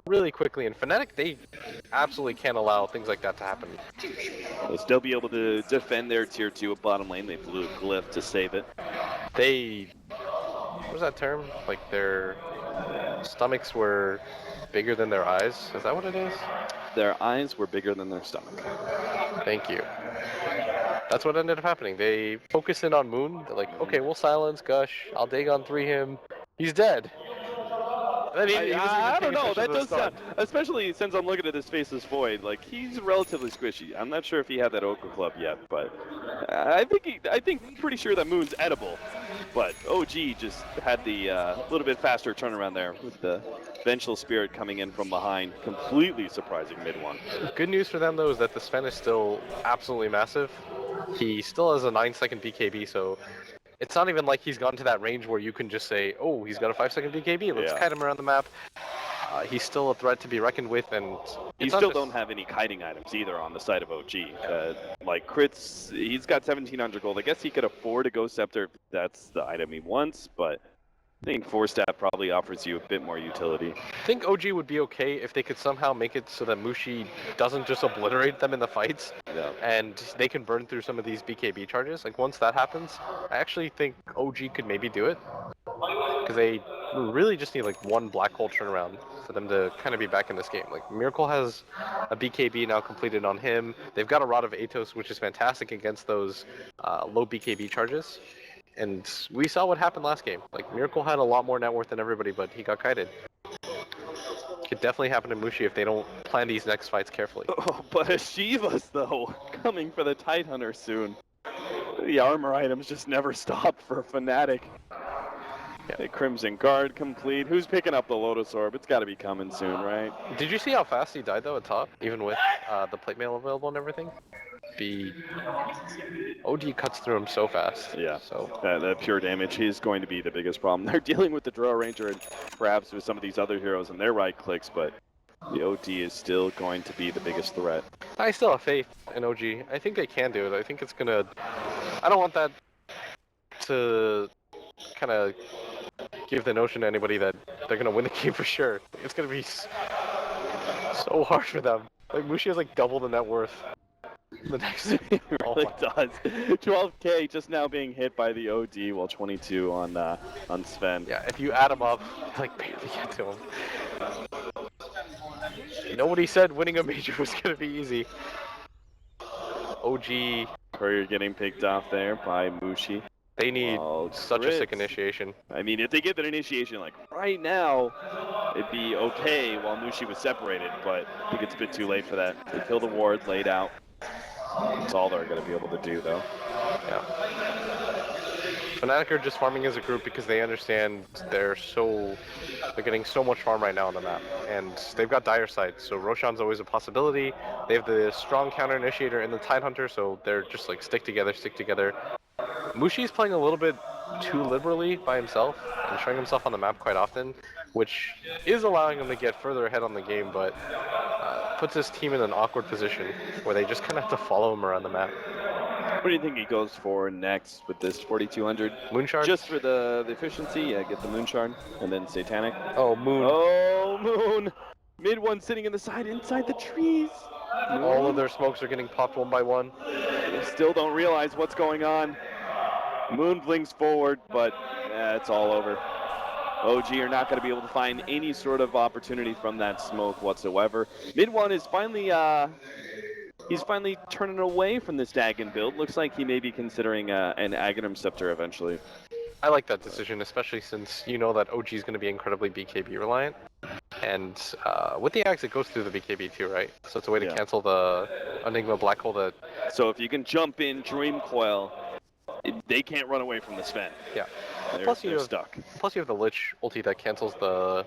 really quickly. And Fnatic, they absolutely can't allow things like that to happen. They'll still be able to defend their tier 2 at bottom lane. They blew a glyph to save it. They, what was that term? Like, their stomachs were bigger than their eyes? Is that what it is? Their eyes were bigger than their stomach. Thank you. That's what ended up happening. They focus in on Moon. They're like, okay, we'll silence Gush. I'll Dagon 3 him. He's dead. And then I don't know. That does sound, especially since I'm looking at his Faceless Void. Like, he's relatively squishy. I'm not sure if he had that Ochre Club yet, but I think pretty sure that Moon's edible. But OG just had the little bit faster turnaround there with the Vengeful Spirit coming in from behind, completely surprising mid-1. Good news for them, though, is that the Sven is still absolutely massive. He still has a 9-second BKB, so it's not even like he's gotten to that range where you can just say, oh, he's got a 5-second BKB, let's kite him around the map. He's still a threat to be reckoned with, and you still don't have any kiting items either on the side of OG. Like crits, he's got 1700 gold. I guess he could afford a Ghost Scepter if that's the item he wants, but I think 4-stat probably offers you a bit more utility. I think OG would be okay if they could somehow make it so that Mushi doesn't just obliterate them in the fights, and they can burn through some of these BKB charges. Like, once that happens, I actually think OG could maybe do it, because they really just need like one black hole turnaround for them to kind of be back in this game. Like, Miracle has a BKB now completed on him. They've got a Rod of Atos, which is fantastic against those low BKB charges. And we saw what happened last game. Like, Miracle had a lot more net worth than everybody, but he got kited. Could definitely happen to Mushi if they don't plan these next fights carefully. Oh, but Ashivas, though, coming for the Tidehunter soon. The armor items just never stop for Fnatic. The Crimson Guard complete. Who's picking up the Lotus Orb? It's got to be coming soon, right? Did you see how fast he died, though, at top? Even with the plate mail available and everything? OD cuts through him so fast. Yeah, so that pure damage is going to be the biggest problem. They're dealing with the Draw Ranger and perhaps with some of these other heroes and their right clicks, but the OD is still going to be the biggest threat. I still have faith in OG. I think they can do it. I think it's gonna... I don't want that to kind of give the notion to anybody that they're gonna win the game for sure. It's gonna be so hard for them. Like, Mushi has like double the net worth. The next it really does. 12k just now being hit by the OD, while 22 on Sven. Yeah, if you add them up, like, barely get to him. Nobody said winning a major was gonna be easy. OG. Courier getting picked off there by Mushi. They need such a sick initiation. I mean, if they get that initiation, like, right now, it'd be okay while Mushi was separated, but I think it's a bit too late for that. They kill the ward, laid out. That's all they're going to be able to do, though. Yeah. Fnatic are just farming as a group because they understand they're getting so much farm right now on the map, and they've got dire sights. So Roshan's always a possibility. They have the strong counter initiator in the Tidehunter, so they're just like stick together, stick together. Mushi's playing a little bit too liberally by himself and showing himself on the map quite often, which is allowing him to get further ahead on the game, but puts his team in an awkward position where they just kind of have to follow him around the map. What do you think he goes for next with this 4200? Moonshard? Just for the efficiency, yeah, get the Moonshard, and then Satanic. Oh, Moon. Oh, Moon! Mid one sitting in the side, inside the trees. All of their smokes are getting popped one by one. They still don't realize what's going on. Moon blinks forward, but it's all over. OG are not going to be able to find any sort of opportunity from that smoke whatsoever. Mid one is finally, he's finally turning away from this Dagon build. Looks like he may be considering an Aghanim Scepter eventually. I like that decision, especially since you know that OG is going to be incredibly BKB reliant. And with the Axe, it goes through the BKB too, right? So it's a way to cancel the Enigma Black Hole that... So if you can jump in Dream Coil, they can't run away from the Sven. Yeah. They're stuck. Plus you have the Lich ulti that cancels the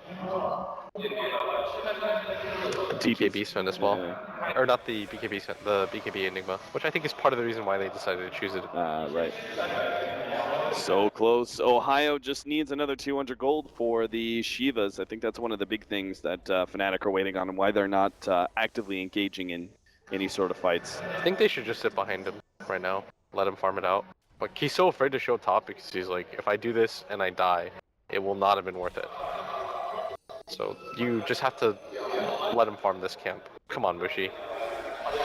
BKB Sven as well. Yeah. Or not the BKB Sven, the BKB Enigma, which I think is part of the reason why they decided to choose it. Right. So close. Ohio just needs another 200 gold for the Shivas. I think that's one of the big things that Fnatic are waiting on and why they're not actively engaging in any sort of fights. I think they should just sit behind him right now, let him farm it out. Like, he's so afraid to show top because he's like, if I do this and I die, it will not have been worth it. So you just have to let him farm this camp. Come on, Mushi.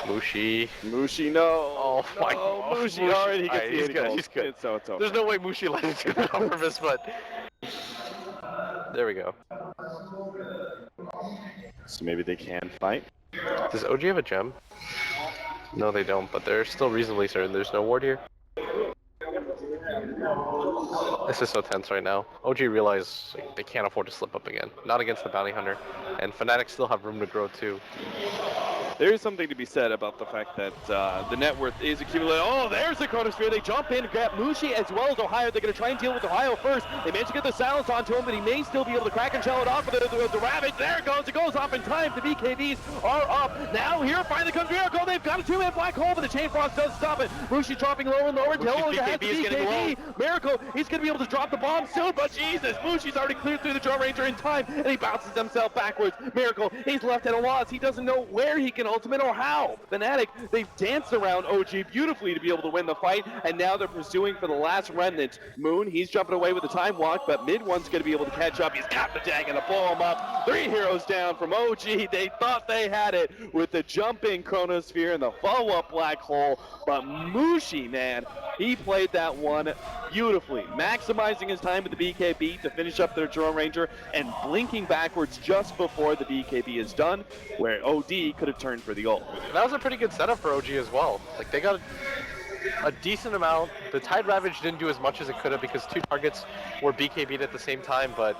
Mushi, no. Oh my god. Mushi already gets he's good, he's good. So it's over. There's no way Mushi let it do it on purpose, but... There we go. So maybe they can fight. Does OG have a gem? No, they don't, but they're still reasonably certain there's no ward here. This is so tense right now. OG realize they can't afford to slip up again. Not against the Bounty Hunter. And Fnatic still have room to grow too. There is something to be said about the fact that the net worth is accumulating. Oh, there's the Chronosphere. They jump in, grab Mushi as well as Ohio. They're going to try and deal with Ohio first. They managed to get the silence onto him, but he may still be able to crack and shell it off with the Ravage. There it goes. It goes off in time. The BKBs are up. Now here finally comes Miracle. They've got a two-man black hole, but the Chain Frost does stop it. Mushi dropping lower and lower. Mushi's BKB is getting low. Miracle, he's going to be able to drop the bomb soon, but Jesus, Mushi's already cleared through the Drill Ranger in time, and he bounces himself backwards. Miracle, he's left at a loss. He doesn't know where he can ultimate or how. Fnatic, they've danced around OG beautifully to be able to win the fight, and now they're pursuing for the last remnant. Moon, he's jumping away with the time walk, but Mid one's going to be able to catch up. He's got the Dagon to blow him up. 3 heroes down from OG. They thought they had it with the jumping Chronosphere and the follow-up black hole, but Mushi, man, he played that one beautifully, maximizing his time with the BKB to finish up their Drone Ranger and blinking backwards just before the BKB is done, where OD could have turned for the ult. That was a pretty good setup for OG as well. Like, they got a decent amount. The Tide Ravage didn't do as much as it could have because 2 targets were BKB'd at the same time, but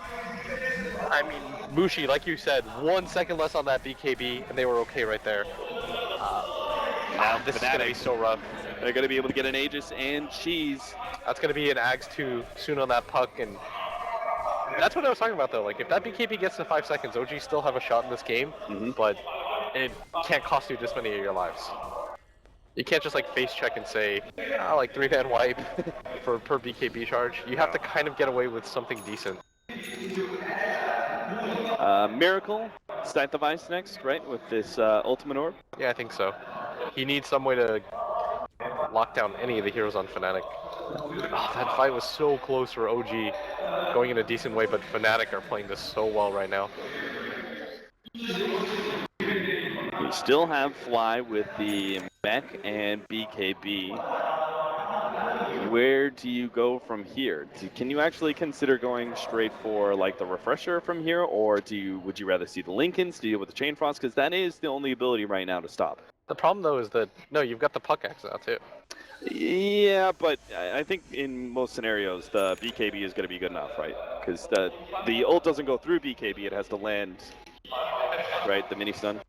I mean, Mushi, like you said, 1 second less on that BKB, and they were okay right there. This is going to be so rough. They're going to be able to get an Aegis and Cheese. That's going to be an Ags 2 soon on that puck, and that's what I was talking about, though. Like, if that BKB gets to 5 seconds, OG still have a shot in this game, but it can't cost you this many of your lives. You can't just, like, face check and say, like, 3-man wipe per BKB charge. You have to kind of get away with something decent. Miracle, Scythe the Vice next, right, with this Ultimate Orb? Yeah, I think so. He needs some way to lock down any of the heroes on Fnatic. Oh, that fight was so close for OG going in a decent way, but Fnatic are playing this so well right now. We still have Fly with the mech and BKB. Where do you go from here? Can you actually consider going straight for like the refresher from here, or would you rather see the Lincolns deal with the Chain Frost? Because that is the only ability right now to stop. The problem though is that no, you've got the puck axe now too. Yeah, but I think in most scenarios the BKB is going to be good enough, right? Because the ult doesn't go through BKB; it has to land. Right, the mini stun.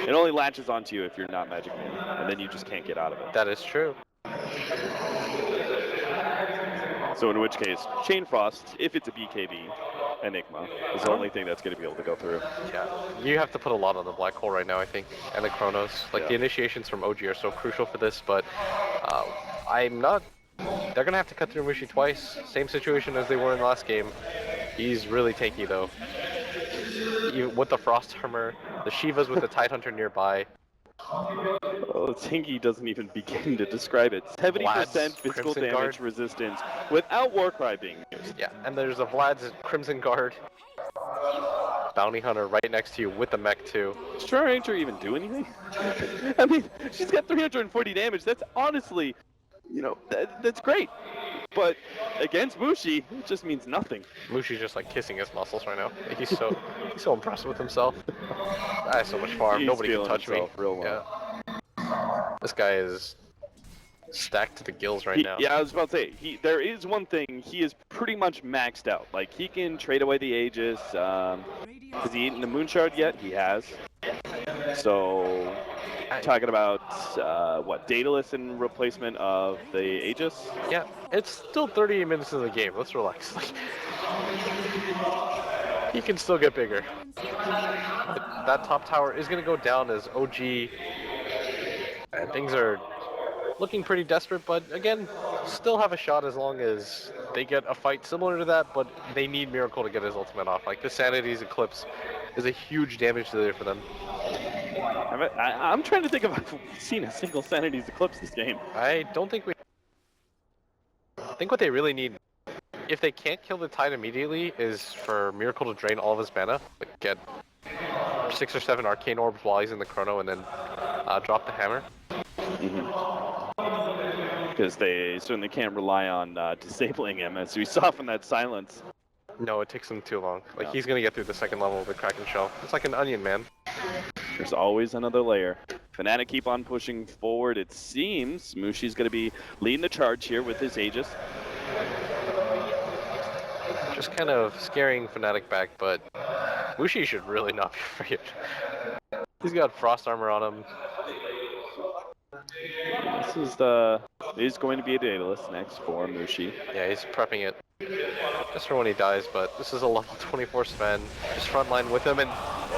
It only latches onto you if you're not Magic Man, and then you just can't get out of it. That is true. So in which case, Chain Frost, if it's a BKB, Enigma is the only thing that's going to be able to go through. Yeah, you have to put a lot on the black hole right now, I think, and the Chronos. Like, Yeah. the initiations from OG are so crucial for this, but I'm not... They're going to have to cut through Mushi twice. Same situation as they were in the last game. He's really tanky, though. With the Frost Armor, the Shivas with the Tidehunter nearby. Oh, Tinky doesn't even begin to describe it. 70% Vlad's physical Crimson damage Guard. resistance without Warcry being used. Yeah, and there's a Vlad's Crimson Guard. Bounty Hunter right next to you with the mech, too. Does Star Ranger even do anything? I mean, she's got 340 damage. That's honestly, you know, that's great. But against Mushi, it just means nothing. Mushi's just like kissing his muscles right now. Like, he's so impressed with himself. I have so much farm. He's Nobody can feeling touch me. himself real well. Yeah. This guy is stacked to the gills right now. Yeah, I was about to say, there is one thing, he is pretty much maxed out. Like, he can trade away the Aegis. Has he eaten the Moonshard yet? He has. So, talking about, what, Daedalus in replacement of the Aegis? Yeah, it's still 30 minutes in the game. Let's relax. Like, he can still get bigger. But that top tower is going to go down as OG, and things are looking pretty desperate, but again, still have a shot as long as they get a fight similar to that, but they need Miracle to get his ultimate off. Like, the Sanity's Eclipse is a huge damage dealer for them. I'm trying to think if I've seen a single Sanity's Eclipse this game. I don't think we... I think what they really need, if they can't kill the Tide immediately, is for Miracle to drain all of his mana, like get 6 or 7 Arcane Orbs while he's in the Chrono, and then drop the Hammer. Because they certainly can't rely on disabling him, as we saw from that silence. No, it takes him too long. Like, Yeah. he's gonna get through the second level of the Kraken Shell. It's like an onion, man. There's always another layer. Fnatic keep on pushing forward. It seems Mushi's going to be leading the charge here with his Aegis. Just kind of scaring Fnatic back, but Mushi should really not be afraid. He's got Frost Armor on him. This is going to be a Daedalus next for Mushi. Yeah, he's prepping it just for when he dies, but this is a level 24 Sven. Just frontline with him, and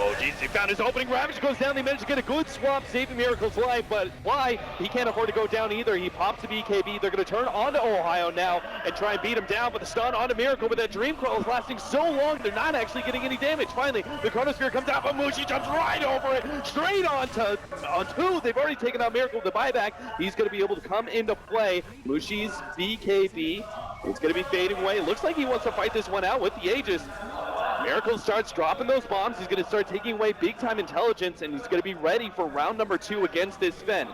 Oh, geez, he found his opening. Ravage goes down. They managed to get a good swap, saving Miracle's life. But why? He can't afford to go down either. He pops the BKB. They're going to turn onto Ohio now and try and beat him down. But the stun onto Miracle, but that Dream Coil is lasting so long, they're not actually getting any damage. Finally, the Chronosphere comes out, but Mushi jumps right over it, straight onto They've already taken out Miracle. The buyback, he's going to be able to come into play. Mushi's BKB, it's going to be fading away. It looks like he wants to fight this one out with the Aegis. Miracle starts dropping those bombs. He's going to start taking away big-time intelligence, and he's going to be ready for round number 2 against this Sven.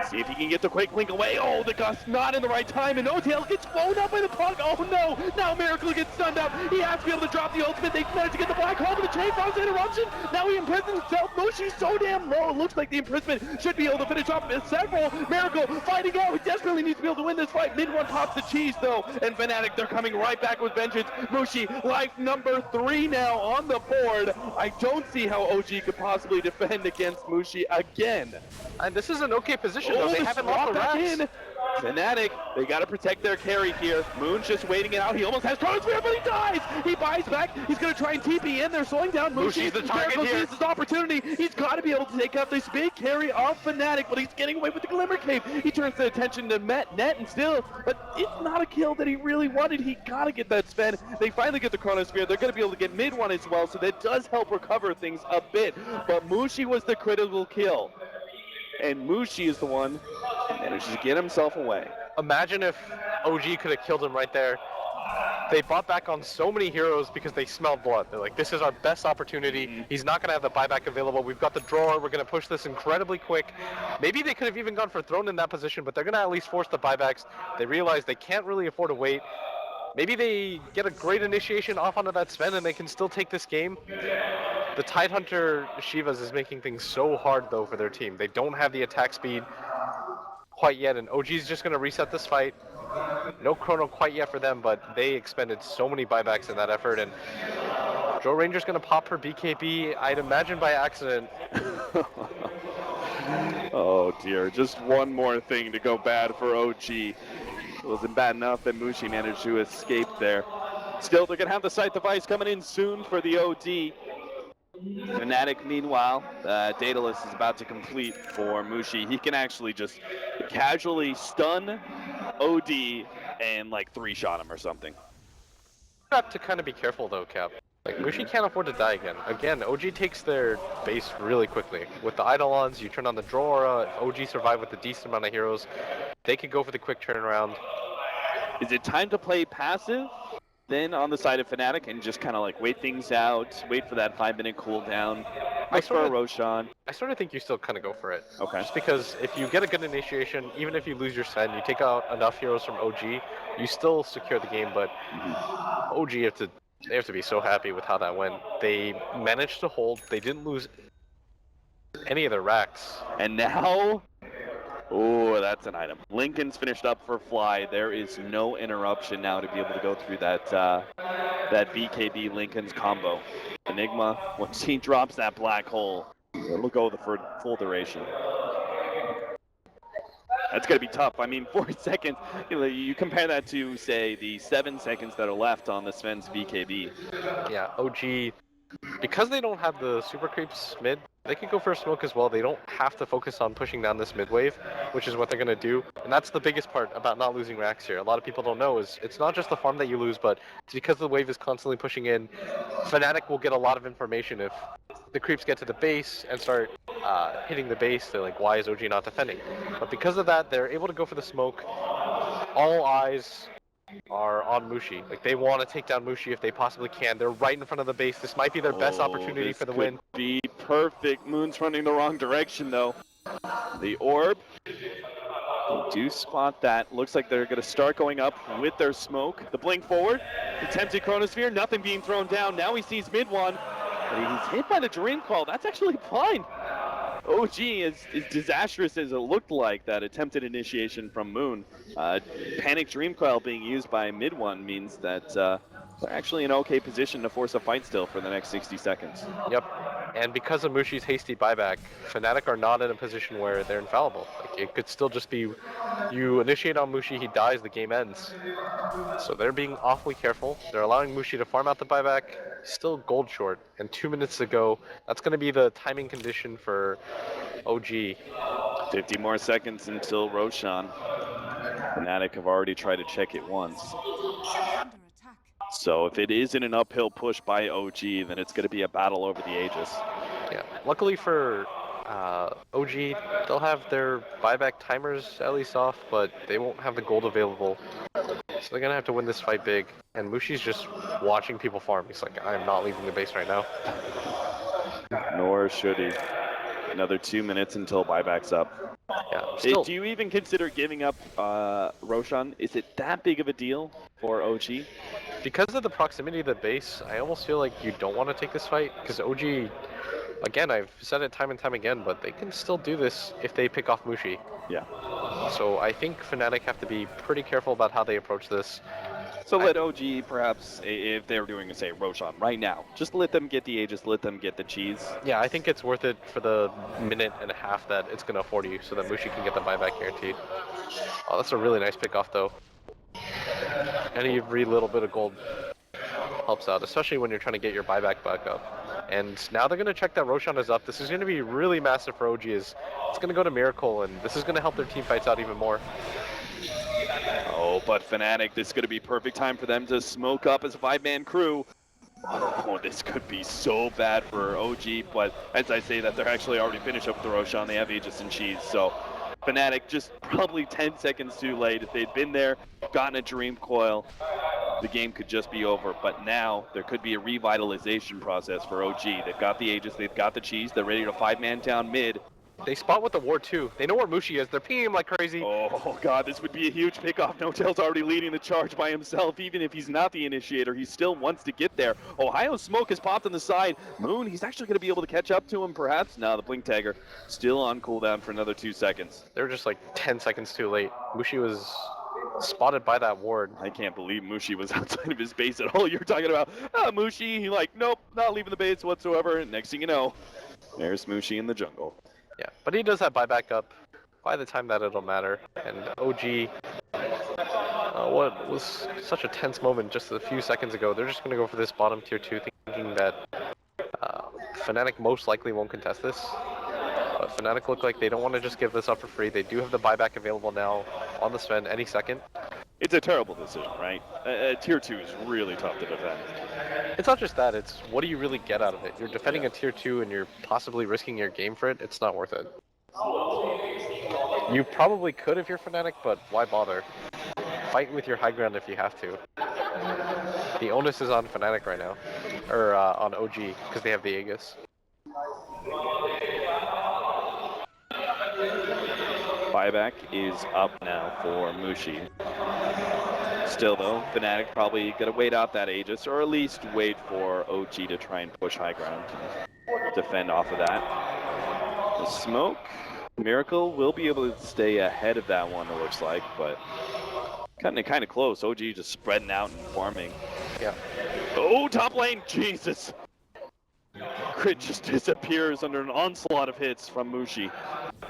See if he can get the Quake Link away. Oh, the Gust not in the right time, and Otail gets blown up by the puck. Oh no, now Miracle gets stunned up. He has to be able to drop the ultimate. They managed to get the black hole with the Chain Frost interruption. Now he imprisons himself. Mushi's so damn low. It looks like the imprisonment should be able to finish off several. Miracle fighting out. He desperately needs to be able to win this fight. Mid one pops the cheese though, and Fnatic, they're coming right back with vengeance. Mushi, life number 3 now on the board. I don't see how OG could possibly defend against Mushi again. And this is an okay position, Oh, though. They the haven't swap lost the back rats. in. Fnatic, they got to protect their carry here. Moon's just waiting it out. He almost has Chronosphere, but he dies. He buys back. He's going to try and TP in. They're slowing down Mushi. Mushi's the target Miracle here. sees his opportunity. He's got to be able to take out this big carry off Fnatic, but he's getting away with the Glimmer Cave. He turns the attention to net and still, but it's not a kill that he really wanted. He got to get that Sven. They finally get the Chronosphere. They're going to be able to get mid one as well, so that does help recover things a bit. But Mushi was the critical kill. And Mushi is the one that manages to get himself away. Imagine if OG could have killed him right there. They bought back on so many heroes because they smelled blood. They're like, this is our best opportunity. He's not going to have the buyback available. We've got the drawer. We're going to push this incredibly quick. Maybe they could have even gone for Throne in that position, but they're going to at least force the buybacks. They realize they can't really afford to wait. Maybe they get a great initiation off onto that Sven and they can still take this game. The Tidehunter Shivas is making things so hard, though, for their team. They don't have the attack speed quite yet, and OG's just going to reset this fight. No Chrono quite yet for them, but they expended so many buybacks in that effort, and Joe Ranger's going to pop her BKB, I'd imagine by accident. Oh dear, just one more thing to go bad for OG. Wasn't bad enough that Mushi managed to escape there. Still, they're going to have the site device coming in soon for the OD. Fnatic, meanwhile, Daedalus is about to complete for Mushi. He can actually just casually stun OD and like 3-shot him or something. You have to kind of be careful though, Cap. Like, Mushi can't afford to die again. Again, OG takes their base really quickly. With the Eidolons, you turn on the Drora. If OG survive with a decent amount of heroes, they could go for the quick turnaround. Is it time to play passive then on the side of Fnatic and just kind of like wait things out, wait for that 5-minute cooldown, look for a Roshan? I sort of think you still kind of go for it. Okay. Just because if you get a good initiation, even if you lose your Sen, you take out enough heroes from OG, you still secure the game, but OG they have to be so happy with how that went. They managed to hold, they didn't lose any of their racks. And now, oh, that's an item. Lincoln's finished up for Fly. There is no interruption now to be able to go through that that BKB Lincoln's combo. Enigma, once he drops that black hole, it'll go for full duration. That's going to be tough. I mean, 4 seconds, you compare that to, say, the 7 seconds that are left on the Sven's BKB. Yeah, OG, because they don't have the super creeps mid, they can go for a smoke as well. They don't have to focus on pushing down this mid wave, which is what they're going to do. And that's the biggest part about not losing racks here. A lot of people don't know is it's not just the farm that you lose, but it's because the wave is constantly pushing in. Fnatic will get a lot of information if the creeps get to the base and start hitting the base. They're like, why is OG not defending? But because of that, they're able to go for the smoke. All eyes are on Mushi. Like, they want to take down Mushi if they possibly can. They're right in front of the base. This might be their best opportunity for the win. Be perfect. Moon's running the wrong direction though. The orb. They do spot that. Looks like they're going to start going up with their smoke. The blink forward. Attempted Chronosphere. Nothing being thrown down. Now he sees mid one. But he's hit by the Dream Call. That's actually fine. OG is disastrous as it looked like, that attempted initiation from Moon. Panic Dream Coil being used by mid one means that they're actually in okay position to force a fight still for the next 60 seconds. Yep. And because of Mushi's hasty buyback, Fnatic are not in a position where they're infallible. Like, it could still just be you initiate on Mushi, he dies, the game ends. So they're being awfully careful. They're allowing Mushi to farm out the buyback. Still gold short, and 2 minutes to go. That's going to be the timing condition for OG. 50 more seconds until Roshan. Fnatic have already tried to check it once. So if it isn't an uphill push by OG, then it's going to be a battle over the Aegis. Yeah. Luckily for OG, they'll have their buyback timers at least off, but they won't have the gold available. So they're going to have to win this fight big. And Mushi's just watching people farm. He's like, I'm not leaving the base right now. Nor should he. Another 2 minutes until buyback's up. Yeah, still. Do you even consider giving up Roshan? Is it that big of a deal for OG? Because of the proximity of the base, I almost feel like you don't want to take this fight, because OG, again, I've said it time and time again, but they can still do this if they pick off Mushi. Yeah. So I think Fnatic have to be pretty careful about how they approach this. So let OG, perhaps, if they were doing, say, Roshan right now, just let them get the Aegis, let them get the cheese. Yeah, I think it's worth it for the minute and a half that it's going to afford you, so that Mushi can get the buyback guaranteed. Oh, that's a really nice pick off, though. Every little bit of gold helps out, especially when you're trying to get your buyback back up. And now they're going to check that Roshan is up. This is going to be really massive for OG. It's going to go to Miracle, and this is going to help their team fights out even more. Oh, but Fnatic, this is going to be perfect time for them to smoke up as a 5-man crew. Oh, this could be so bad for OG, but as I say that, they're actually already finished up with the Roshan. They have Aegis and cheese, so Fnatic just probably 10 seconds too late. If they'd been there, gotten a Dream Coil, the game could just be over. But now there could be a revitalization process for OG. They've got the Aegis, they've got the cheese, they're ready to 5-man down mid. They spot with the ward too. They know where Mushi is. They're pinging him like crazy. Oh god, this would be a huge pickoff. No-Tail's already leading the charge by himself. Even if he's not the initiator, he still wants to get there. Ohio Smoke has popped on the side. Moon, he's actually going to be able to catch up to him perhaps. Now the Blink Tagger still on cooldown for another 2 seconds. They were just like 10 seconds too late. Mushi was spotted by that ward. I can't believe Mushi was outside of his base at all. You're talking about, Mushi, he like, nope, not leaving the base whatsoever. And next thing you know, there's Mushi in the jungle. Yeah, but he does have buyback up by the time that it'll matter. And OG, what was such a tense moment just a few seconds ago. They're just going to go for this bottom tier 2, thinking that Fnatic most likely won't contest this. Fnatic look like they don't want to just give this up for free. They do have the buyback available now on the Sven any second. It's a terrible decision, right? Tier 2 is really tough to defend. It's not just that, it's what do you really get out of it? You're defending a tier 2 and you're possibly risking your game for it. It's not worth it. You probably could if you're Fnatic, but why bother? Fight with your high ground if you have to. The onus is on Fnatic right now. Or on OG, because they have the Aegis. Buyback is up now for Mushi. Still though, Fnatic probably gonna wait out that Aegis, or at least wait for OG to try and push high ground. Defend off of that. The smoke, Miracle will be able to stay ahead of that one, it looks like, but kind of close. OG just spreading out and farming. Yeah. Oh, top lane, Jesus! Crit just disappears under an onslaught of hits from Mushi.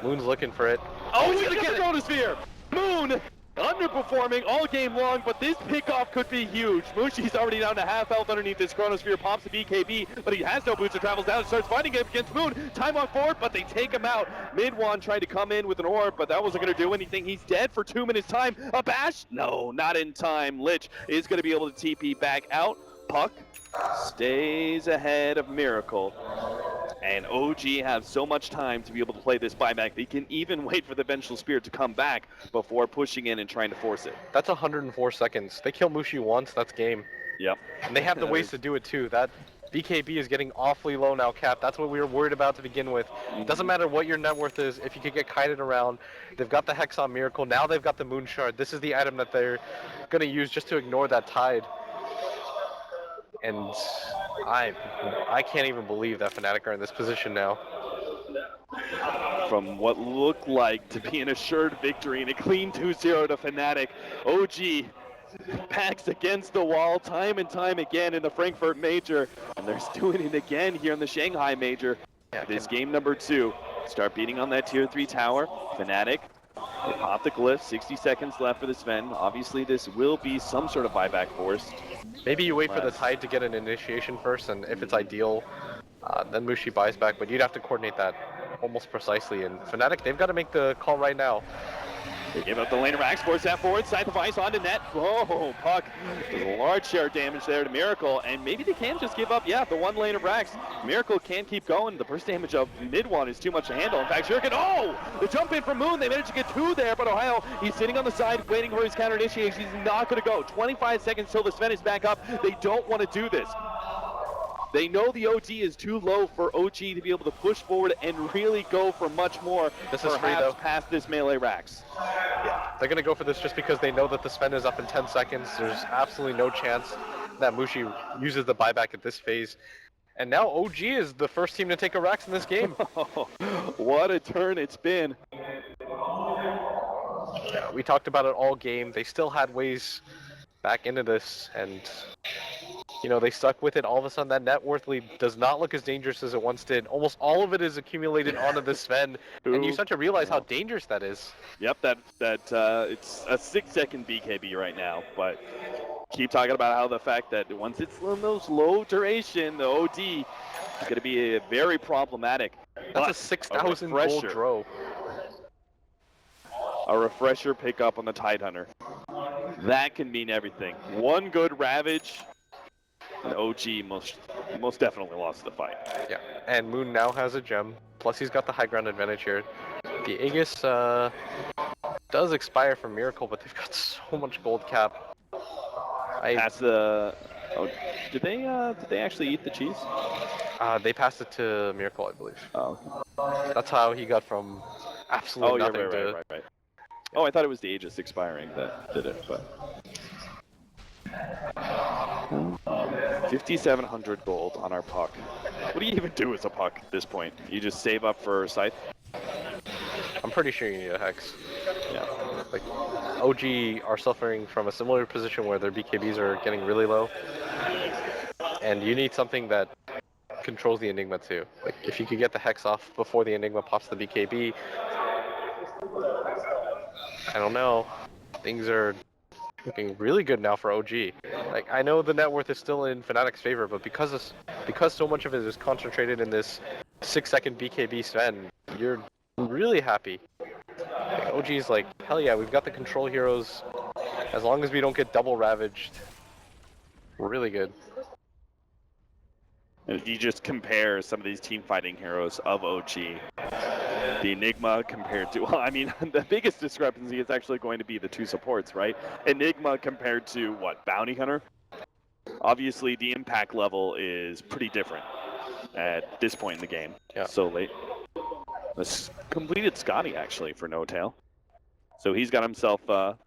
Moon's looking for it. Oh, he's gonna get the Chronosphere! Moon! Underperforming all game long, but this pickoff could be huge. Mushi's already down to half health underneath this Chronosphere, pops the BKB, but he has no boots and travels down and starts fighting him against Moon. Time on forward, but they take him out. Midwan tried to come in with an orb, but that wasn't going to do anything. He's dead for 2 minutes time. A bash? No, not in time. Lich is going to be able to TP back out. Puck stays ahead of Miracle. And OG have so much time to be able to play this buyback. They can even wait for the Vengeful Spirit to come back before pushing in and trying to force it. That's 104 seconds. They kill Mushi once, that's game. Yep. And they have the ways to do it too. That BKB is getting awfully low now, Cap. That's what we were worried about to begin with. Doesn't matter what your net worth is, if you could get kited around. They've got the Hex on Miracle, now they've got the Moon Shard. This is the item that they're going to use just to ignore that tide. And I can't even believe that Fnatic are in this position now. From what looked like to be an assured victory and a clean 2-0 to Fnatic, OG backs against the wall time and time again in the Frankfurt Major, and they're doing it again here in the Shanghai Major. This game number 2. Start beating on that tier 3 tower. Fnatic, they pop the glyph, 60 seconds left for the Sven. Obviously this will be some sort of buyback forced. Maybe you wait for the tide to get an initiation first, and if it's ideal, then Mushi buys back, but you'd have to coordinate that almost precisely. And Fnatic, they've got to make the call right now. They give up the lane of Rax, force that forward, side device onto net. Oh, Puck does a large share of damage there to Miracle, and maybe they can just give up, the one lane of Rax. Miracle can keep going. The burst damage of Midwan is too much to handle. In fact, Shuriken, the jump in from Moon, they managed to get 2 there, but Ohio, he's sitting on the side waiting for his counter initiation. He's not going to go. 25 seconds till the Sven is back up. They don't want to do this. They know the OG is too low for OG to be able to push forward and really go for much more. This is free though. Past this melee Rax. Yeah, they're going to go for this just because they know that the Sven is up in 10 seconds. There's absolutely no chance that Mushi uses the buyback at this phase. And now OG is the first team to take a Rax in this game. What a turn it's been. Yeah, we talked about it all game. They still had ways back into this, and they stuck with it. All of a sudden, that net worth lead does not look as dangerous as it once did. Almost all of it is accumulated onto the Sven, and you start to realize how dangerous that is. Yep, it's a 6-second BKB right now, but keep talking about how the fact that once it's in those low duration, the OD is going to be very problematic. That's a 6,000 gold draw. A refresher pickup on the Tidehunter. That can mean everything. One good Ravage, and OG most definitely lost the fight. Yeah, and Moon now has a gem. Plus he's got the high ground advantage here. The Aegis does expire for Miracle, but they've got so much gold cap. That's the. Oh, did they actually eat the cheese? They passed it to Miracle, I believe. Oh. That's how he got from absolutely nothing to. Right. Oh, I thought it was the Aegis expiring that did it, but. 5,700 gold on our Puck. What do you even do as a Puck at this point? You just save up for Scythe? I'm pretty sure you need a Hex. Yeah. Like, OG are suffering from a similar position where their BKBs are getting really low. And you need something that controls the Enigma too. Like, if you could get the Hex off before the Enigma pops the BKB, I don't know. things are looking really good now for OG. Like, I know the net worth is still in Fnatic's favor, but because so much of it is concentrated in this 6-second BKB Sven, you're really happy. Like, OG's like, hell yeah, we've got the control heroes. As long as we don't get double ravaged, we're really good. If you just compare some of these team fighting heroes of OG, the Enigma compared to, well, I mean, the biggest discrepancy is actually going to be the two supports, right? Enigma compared to, what, Bounty Hunter? Obviously, the impact level is pretty different at this point in the game. Yeah. So late. This completed Scotty, actually, for No Tail. So he's got himself a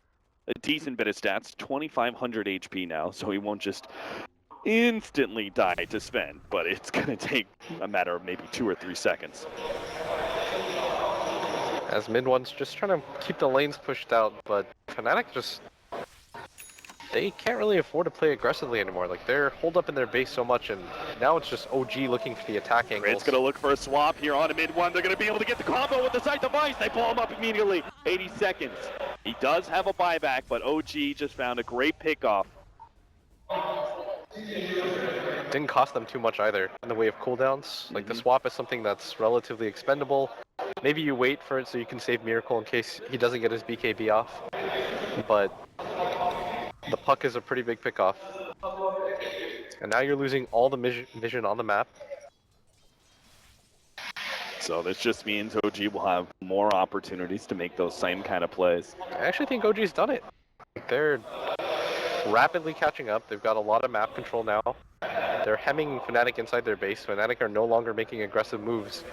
decent bit of stats, 2,500 HP now, so he won't just instantly die to Sven, but it's going to take a matter of maybe 2 or 3 seconds. As mid one's just trying to keep the lanes pushed out, but Fnatic just, they can't really afford to play aggressively anymore. Like, they're holed up in their base so much, and now it's just OG looking for the attack angles. It's going to look for a swap here on a mid one. They're going to be able to get the combo with the side device. They pull him up immediately. 80 seconds. He does have a buyback, but OG just found a great pickoff. Didn't cost them too much either in the way of cooldowns. Like, the swap is something that's relatively expendable. Maybe you wait for it so you can save Miracle in case he doesn't get his BKB off. But the puck is a pretty big pickoff. And now you're losing all the vision on the map. So this just means OG will have more opportunities to make those same kind of plays. I actually think OG's done it. They're rapidly catching up. They've got a lot of map control now. They're hemming Fnatic inside their base. Fnatic are no longer making aggressive moves.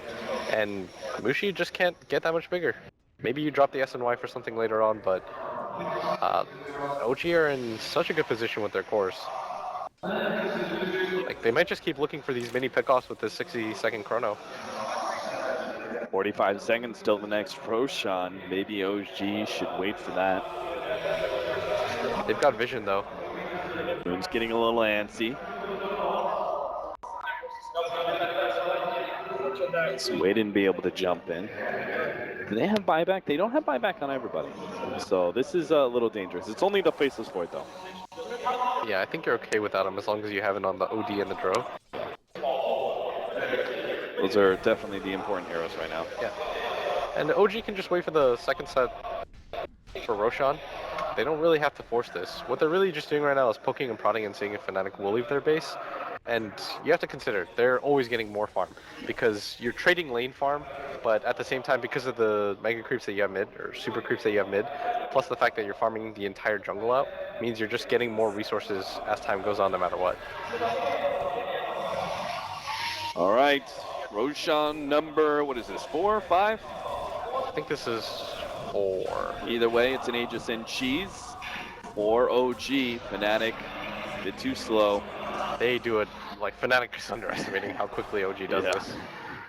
And Mushi just can't get that much bigger. Maybe you drop the SNY for something later on, but OG are in such a good position with their cores. Like, they might just keep looking for these mini pickoffs with this 60-second chrono. 45 seconds till the next Roshan. Maybe OG should wait for that. They've got vision, though. Moon's getting a little antsy. So Wade didn't be able to jump in. Do they have buyback? They don't have buyback on everybody. So this is a little dangerous. It's only the Faceless Void, though. Yeah, I think you're okay without him as long as you have it on the OD and the Dro. Those are definitely the important heroes right now. Yeah. And the OG can just wait for the second set for Roshan. They don't really have to force this. What they're really just doing right now is poking and prodding and seeing if Fnatic will leave their base. And you have to consider, they're always getting more farm. Because you're trading lane farm, but at the same time, because of the mega creeps that you have mid, or super creeps that you have mid, plus the fact that you're farming the entire jungle out, means you're just getting more resources as time goes on no matter what. All right. Roshan number, what is this, 4 or 5? I think this is 4. Either way, it's an Aegis and Cheese for OG. Fnatic, a bit too slow. They do it, like, Fnatic is underestimating how quickly OG does this.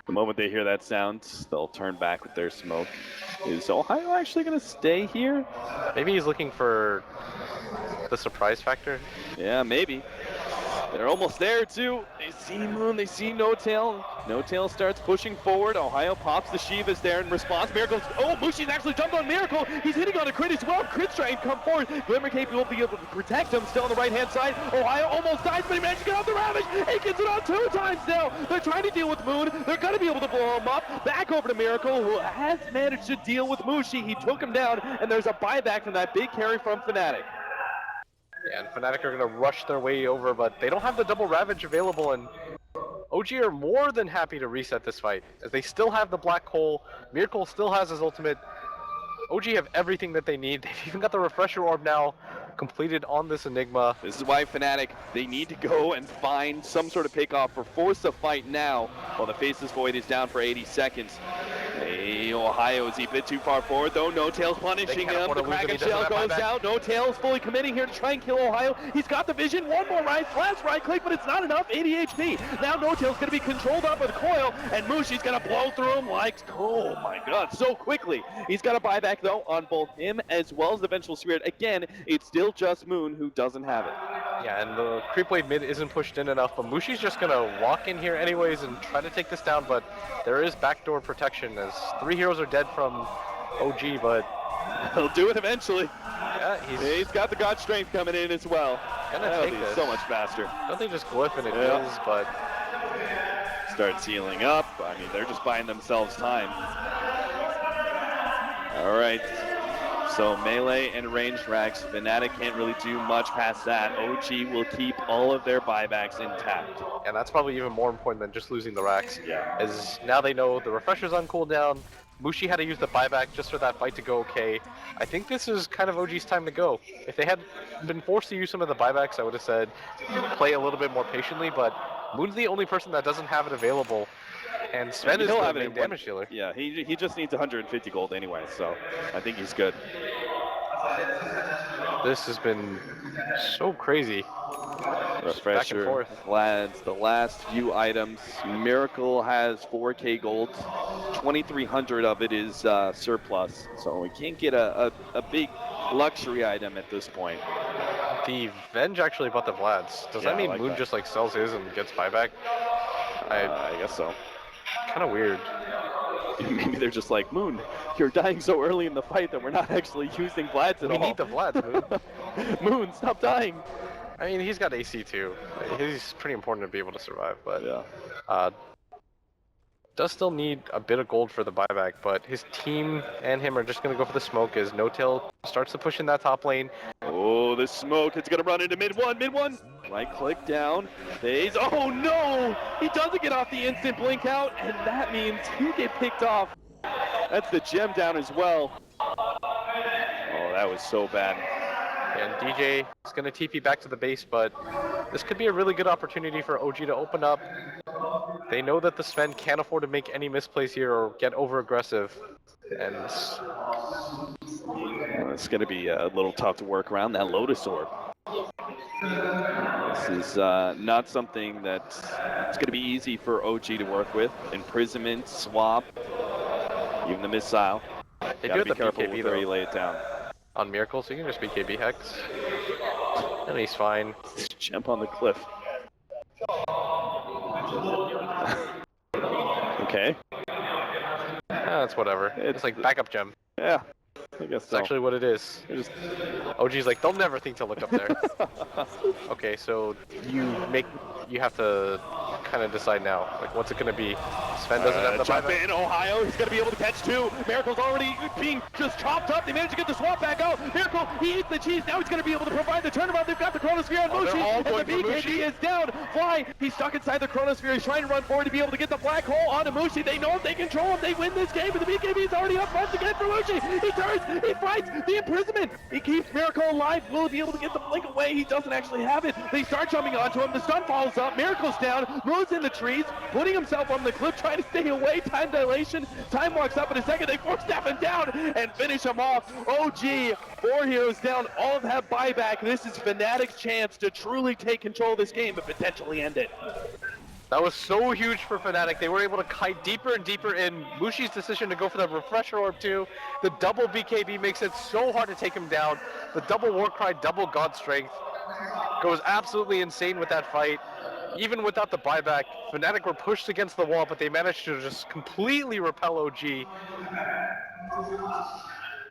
The moment they hear that sound, they'll turn back with their smoke. Is Ohio actually going to stay here? Maybe he's looking for the surprise factor. Yeah, maybe. They're almost there, too. They see Moon, they see No Tail. No Tail starts pushing forward. Ohio pops the Shiva's there in response. Miracle's, oh, Mushi's actually jumped on Miracle. He's hitting on a crit as well. Crit's trying to come forward. Glimmer Cape will be able to protect him. Still on the right-hand side. Ohio almost dies, but he managed to get out the Ravage. He gets it on 2 times now. They're trying to deal with Moon. They're going to be able to blow him up. Back over to Miracle, who has managed to deal with Mushi. He took him down, and there's a buyback from that big carry from Fnatic. Yeah, and Fnatic are going to rush their way over, but they don't have the double Ravage available, and OG are more than happy to reset this fight, as they still have the Black Hole. Miracle still has his ultimate. OG have everything that they need. They've even got the Refresher Orb now completed on this Enigma. This is why Fnatic, they need to go and find some sort of pickoff or force a fight now while the Faceless Void is down for 80 seconds. Hey, Ohio is a bit too far forward though. No Tail's punishing him. The Kraken Shell goes out. No Tail's fully committing here to try and kill Ohio. He's got the vision. One more last right click, but it's not enough. 80 HP. Now No Tail's going to be controlled up with Coil, and Mushi's going to blow through him like, oh my god, so quickly. He's got a buyback though on both him as well as the Vengeful Spirit. Again, it's still just Moon who doesn't have it. Yeah, and the creep wave mid isn't pushed in enough, but Mushi's just going to walk in here anyways and try to take this down, but there is backdoor protection as 3 heroes are dead from OG, but he'll do it eventually. Yeah, He's got the God Strength coming in as well. gonna That'll take be this. so much faster. Don't they just glyph and it Yeah. kills, but Starts healing up. I mean, they're just buying themselves time. All right. So melee and ranged racks, Fnatic can't really do much past that. OG will keep all of their buybacks intact. and that's probably even more important than just losing the racks. Yeah. As now they know the refresher's on cooldown. Mushi had to use the buyback just for that fight to go okay. I think this is kind of OG's time to go. If they had been forced to use some of the buybacks, I would have said play a little bit more patiently, but Moon's the only person that doesn't have it available. And Sven is He'll the have it main in damage dealer. Yeah, he just needs 150 gold anyway, so I think he's good. This has been so crazy. Refresher, forth. Vlad's, the last few items. Miracle has 4K gold. 2,300 of it is surplus, so we can't get a big luxury item at this point. The Venge actually bought the Vlad's. Does Yeah, that I mean like Moon that. just like sells his and gets buyback? I guess so. Kind of weird. Maybe they're just like, Moon, you're dying so early in the fight that we're not actually using Vlad's at We all. need the Vlad's, Moon. Moon, stop dying. I mean, he's got AC too. He's pretty important to be able to survive, but Yeah. does still need a bit of gold for the buyback, but his team and him are just going to go for the smoke as No-Tail starts to push in that top lane. Oh, the smoke, it's gonna run into mid one. Right click down, phase, oh no! He doesn't get off the instant blink out, and that means he get picked off. That's the gem down as well. Oh, that was so bad. And DJ is going to TP back to the base, but this could be a really good opportunity for OG to open up. They know that the Sven can't afford to make any misplays here or get over-aggressive. And It's gonna be a little tough to work around that Lotus Orb. This is not something that's it's gonna be easy for OG to work with. Imprisonment, swap, even the missile. they do Gotta have be the careful BKB with where you though lay it down. on Miracle, so you can just BKB Hex. And he's fine. Just jump on the cliff. Okay. That's whatever. It's like backup gem. Yeah. I guess It's so. actually what it is. Just OG's like, they'll never think to look up there. Okay, so you have to kind of decide now. Like, what's it gonna be? Sven doesn't have the jump buyback. in, Ohio. He's going to be able to catch two. Miracle's already being just chopped up. They managed to get the swap back out. Miracle, he eats the cheese. Now he's going to be able to provide the turnaround. They've got the Chronosphere on Oh, they're all Mushi. And the going for BKB Mushi. is down. Fly, he's stuck inside the Chronosphere. He's trying to run forward to be able to get the black hole onto Mushi. They know if they control him, they win this game. But the BKB is already up once again for Mushi. He turns, he fights the imprisonment. He keeps Miracle alive. Will he be able to get the blink away? He doesn't actually have it. They start jumping onto him. The stun falls up. Miracle's down. Moves in the trees, putting himself on the cliff, trying to stay away. Time dilation. Time walks up in a second. They force step him down and finish him off. OG, 4 heroes down. All of that buyback. This is Fnatic's chance to truly take control of this game and potentially end it. That was so huge for Fnatic. They were able to kite deeper and deeper in. Mushi's decision to go for the Refresher Orb too. The double BKB makes it so hard to take him down. The double Warcry, double God Strength goes absolutely insane with that fight. Even without the buyback, Fnatic were pushed against the wall, but they managed to just completely repel OG.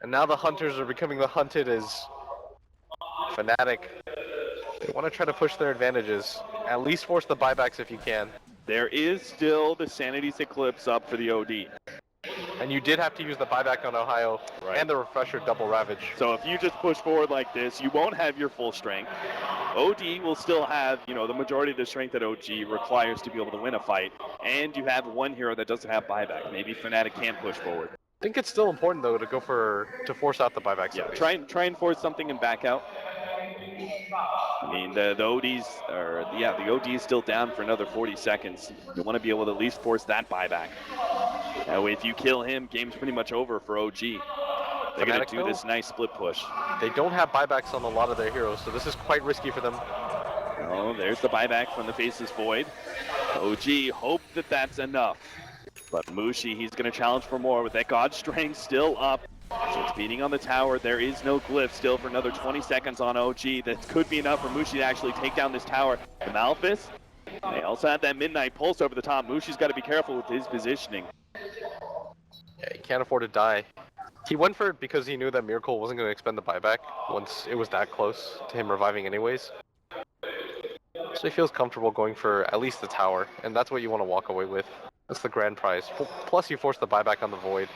And now the hunters are becoming the hunted as Fnatic. They want to try to push their advantages. At least force the buybacks if you can. There is still the Sanity's Eclipse up for the OD. And you did have to use the buyback on Ohio and the Refresher double Ravage. So if you just push forward like this, you won't have your full strength. OD will still have, you know, the majority of the strength that OG requires to be able to win a fight. And you have one hero that doesn't have buyback. Maybe Fnatic can't push forward. I think it's still important though to go to force out the buybacks. Yeah, try and force something and back out. I mean, the OD's, the OD is still down for another 40 seconds. You want to be able to at least force that buyback. That way, if you kill him, game's pretty much over for OG. They're going to do this nice split push. They don't have buybacks on a lot of their heroes, so this is quite risky for them. Oh, there's the buyback from the Faceless Void. OG hope that that's enough. But Mushi, he's going to challenge for more with that God Strength still up. So it's beating on the tower. There is no glyph still for another 20 seconds on OG. That could be enough for Mushi to actually take down this tower. The Malphus, they also have that Midnight Pulse over the top. Mushi's got to be careful with his positioning. Yeah, he can't afford to die. He went for it because he knew that Miracle wasn't going to expend the buyback once it was that close to him reviving anyways. So he feels comfortable going for at least the tower, and that's what you want to walk away with. That's the grand prize. Plus you force the buyback on the Void.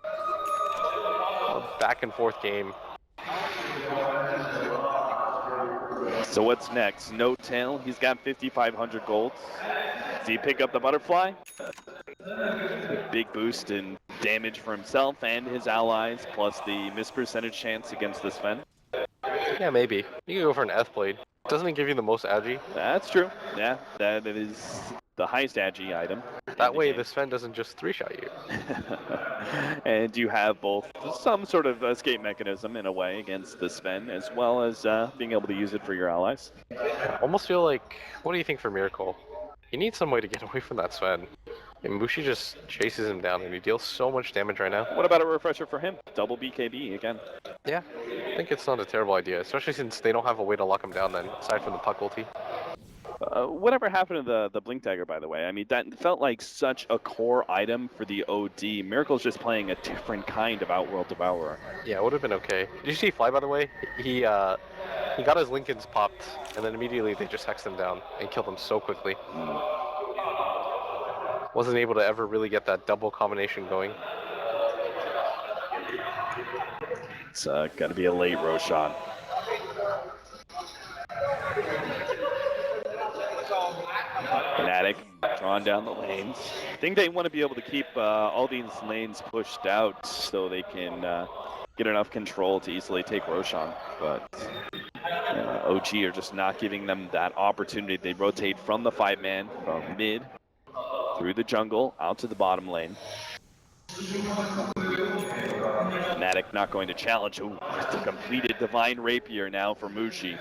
A back and forth game. So what's next? No Tail, he's got 5,500 gold. Does he pick up the butterfly? Big boost in damage for himself and his allies, plus the miss percentage chance against this Sven. Yeah, maybe. You can go for an F-Blade. Doesn't it give you the most agi? That's true. Yeah, that is the highest agi item. That way the Sven doesn't just 3-shot you. And you have both some sort of escape mechanism in a way against the Sven, as well as being able to use it for your allies. Almost feel like, what do you think for Miracle? He needs some way to get away from that Sven. And Mushi just chases him down and he deals so much damage right now. What about a refresher for him? Double BKB again. Yeah, I think it's not a terrible idea, especially since they don't have a way to lock him down then, aside from the puck ulti. Whatever happened to the Blink Dagger, by the way? I mean, that felt like such a core item for the OD. Miracle's just playing a different kind of Outworld Devourer. Yeah, it would have been okay. Did you see Fly, by the way? He got his Lincolns popped, and then immediately they just hexed him down and killed him so quickly. Wasn't able to ever really get that double combination going. It's got to be a late Roshan. Fnatic drawn down the lanes. I think they want to be able to keep all these lanes pushed out so they can get enough control to easily take Roshan. But OG are just not giving them that opportunity. They rotate from the 5-man, from mid, through the jungle, out to the bottom lane. Fnatic not going to challenge. Ooh, it's a completed Divine Rapier now for Mushi.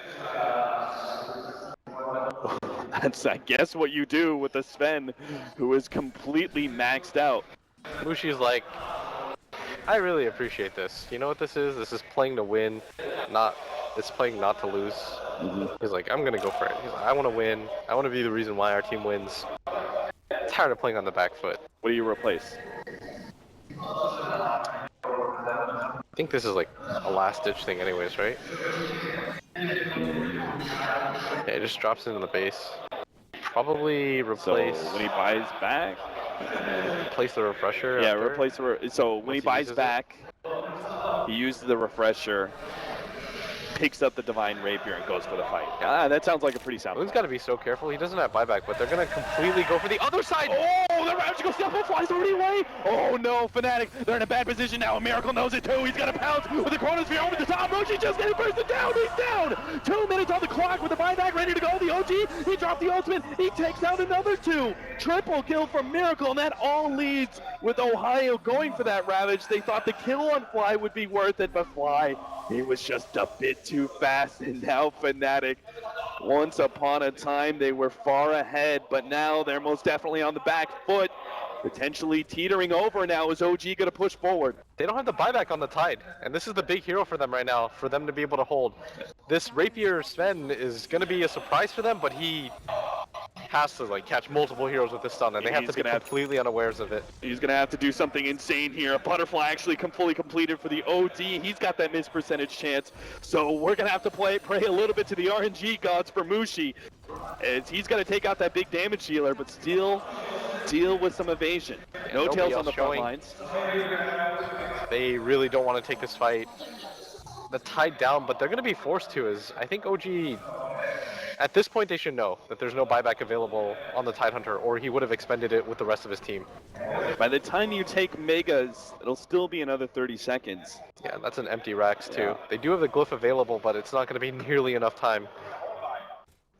That's, I guess, what you do with a Sven who is completely maxed out. Mushi's like, I really appreciate this. You know what this is? This is playing to win, it's playing not to lose. He's like, I'm gonna go for it. He's like, I want to win. I want to be the reason why our team wins. Tired of playing on the back foot. What do you replace? I think this is like a last-ditch thing anyways, right? Yeah, it just drops into the base. Probably replace... So when he buys back? Replace the refresher. Yeah, after. replace the... So when he buys back, he uses the refresher, picks up the Divine Rapier, and goes for the fight. That sounds like a pretty sound. Loon's got to be so careful. He doesn't have buyback, but they're going to completely go for the other side. Oh, the Ravager Stealth flies already away. Oh no, Fnatic, they're in a bad position now. Miracle knows it too. He's got to pounce with the Chronosphere over the top. Mushi just getting bursted down. He's down. 2 minutes on the clock with the buyback ready to go. The OG, he dropped the ultimate. He takes out another 2. Triple kill from Miracle, and that all leads with Ohio going for that Ravage. They thought the kill on Fly would be worth it, but Fly, he was just a bit too fast, and now Fnatic, once upon a time, they were far ahead, but now they're most definitely on the back foot, potentially teetering over now. Is OG going to push forward? They don't have the buyback on the Tide, and this is the big hero for them right now, for them to be able to hold. This Rapier Sven is going to be a surprise for them, but he has to like catch multiple heroes with this stun, and they have to be completely unawares of it. He's going to have to do something insane here. A butterfly actually fully completed for the OD. He's got that miss percentage chance, so we're going to have to pray a little bit to the RNG gods for Mushi, as he's got to take out that big damage dealer, but still deal with some evasion. No Tails on the front lines. They really don't want to take this fight. The Tide down, but they're going to be forced to, as I think OG, at this point they should know that there's no buyback available on the Tidehunter, or he would have expended it with the rest of his team. By the time you take Megas, it'll still be another 30 seconds. Yeah, that's an empty Rax too. They do have the glyph available, but it's not going to be nearly enough time.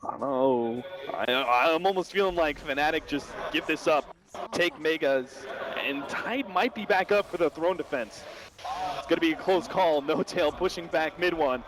I don't know. I'm almost feeling like Fnatic just give this up, take Megas, and Tide might be back up for the throne defense. It's going to be a close call. No Tail pushing back mid one.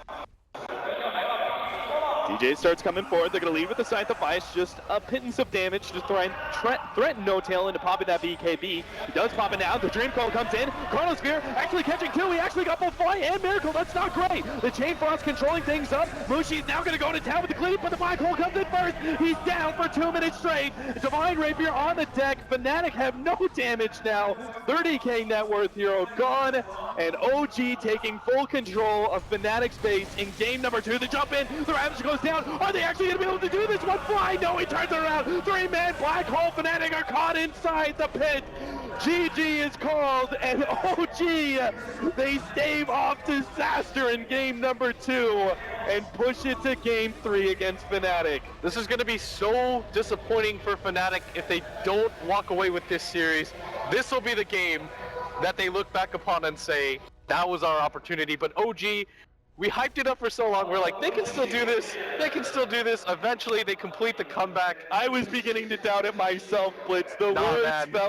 DJ starts coming forward. They're going to leave with the Scythe of Ice. Just a pittance of damage to threaten No Tail into popping that BKB. He does pop it now. The Dream Call comes in. Chronosphere actually catching 2. He actually got both Fly and Miracle. That's not great. The Chain Frost controlling things up. Mushi's now going to go to town with the cleave, but the Black Hole comes in first. He's down for 2 minutes straight. Divine Rapier on the deck. Fnatic have no damage now. 30k net worth hero gone. and OG taking full control of Fnatic's base in game number 2. The jump in, the Ravage goes down. Are they actually going to be able to do this one? Fly, no, he turns around. 3-man black hole. Fnatic are caught inside the pit. GG is called, and OG, they stave off disaster in game number 2 and push it to game 3 against Fnatic. This is going to be so disappointing for Fnatic if they don't walk away with this series. This will be the game that they look back upon and say, that was our opportunity. But OG, we hyped it up for so long. We're like, they can still do this. They can still do this. Eventually, they complete the comeback. I was beginning to doubt it myself, Blitz. The words fell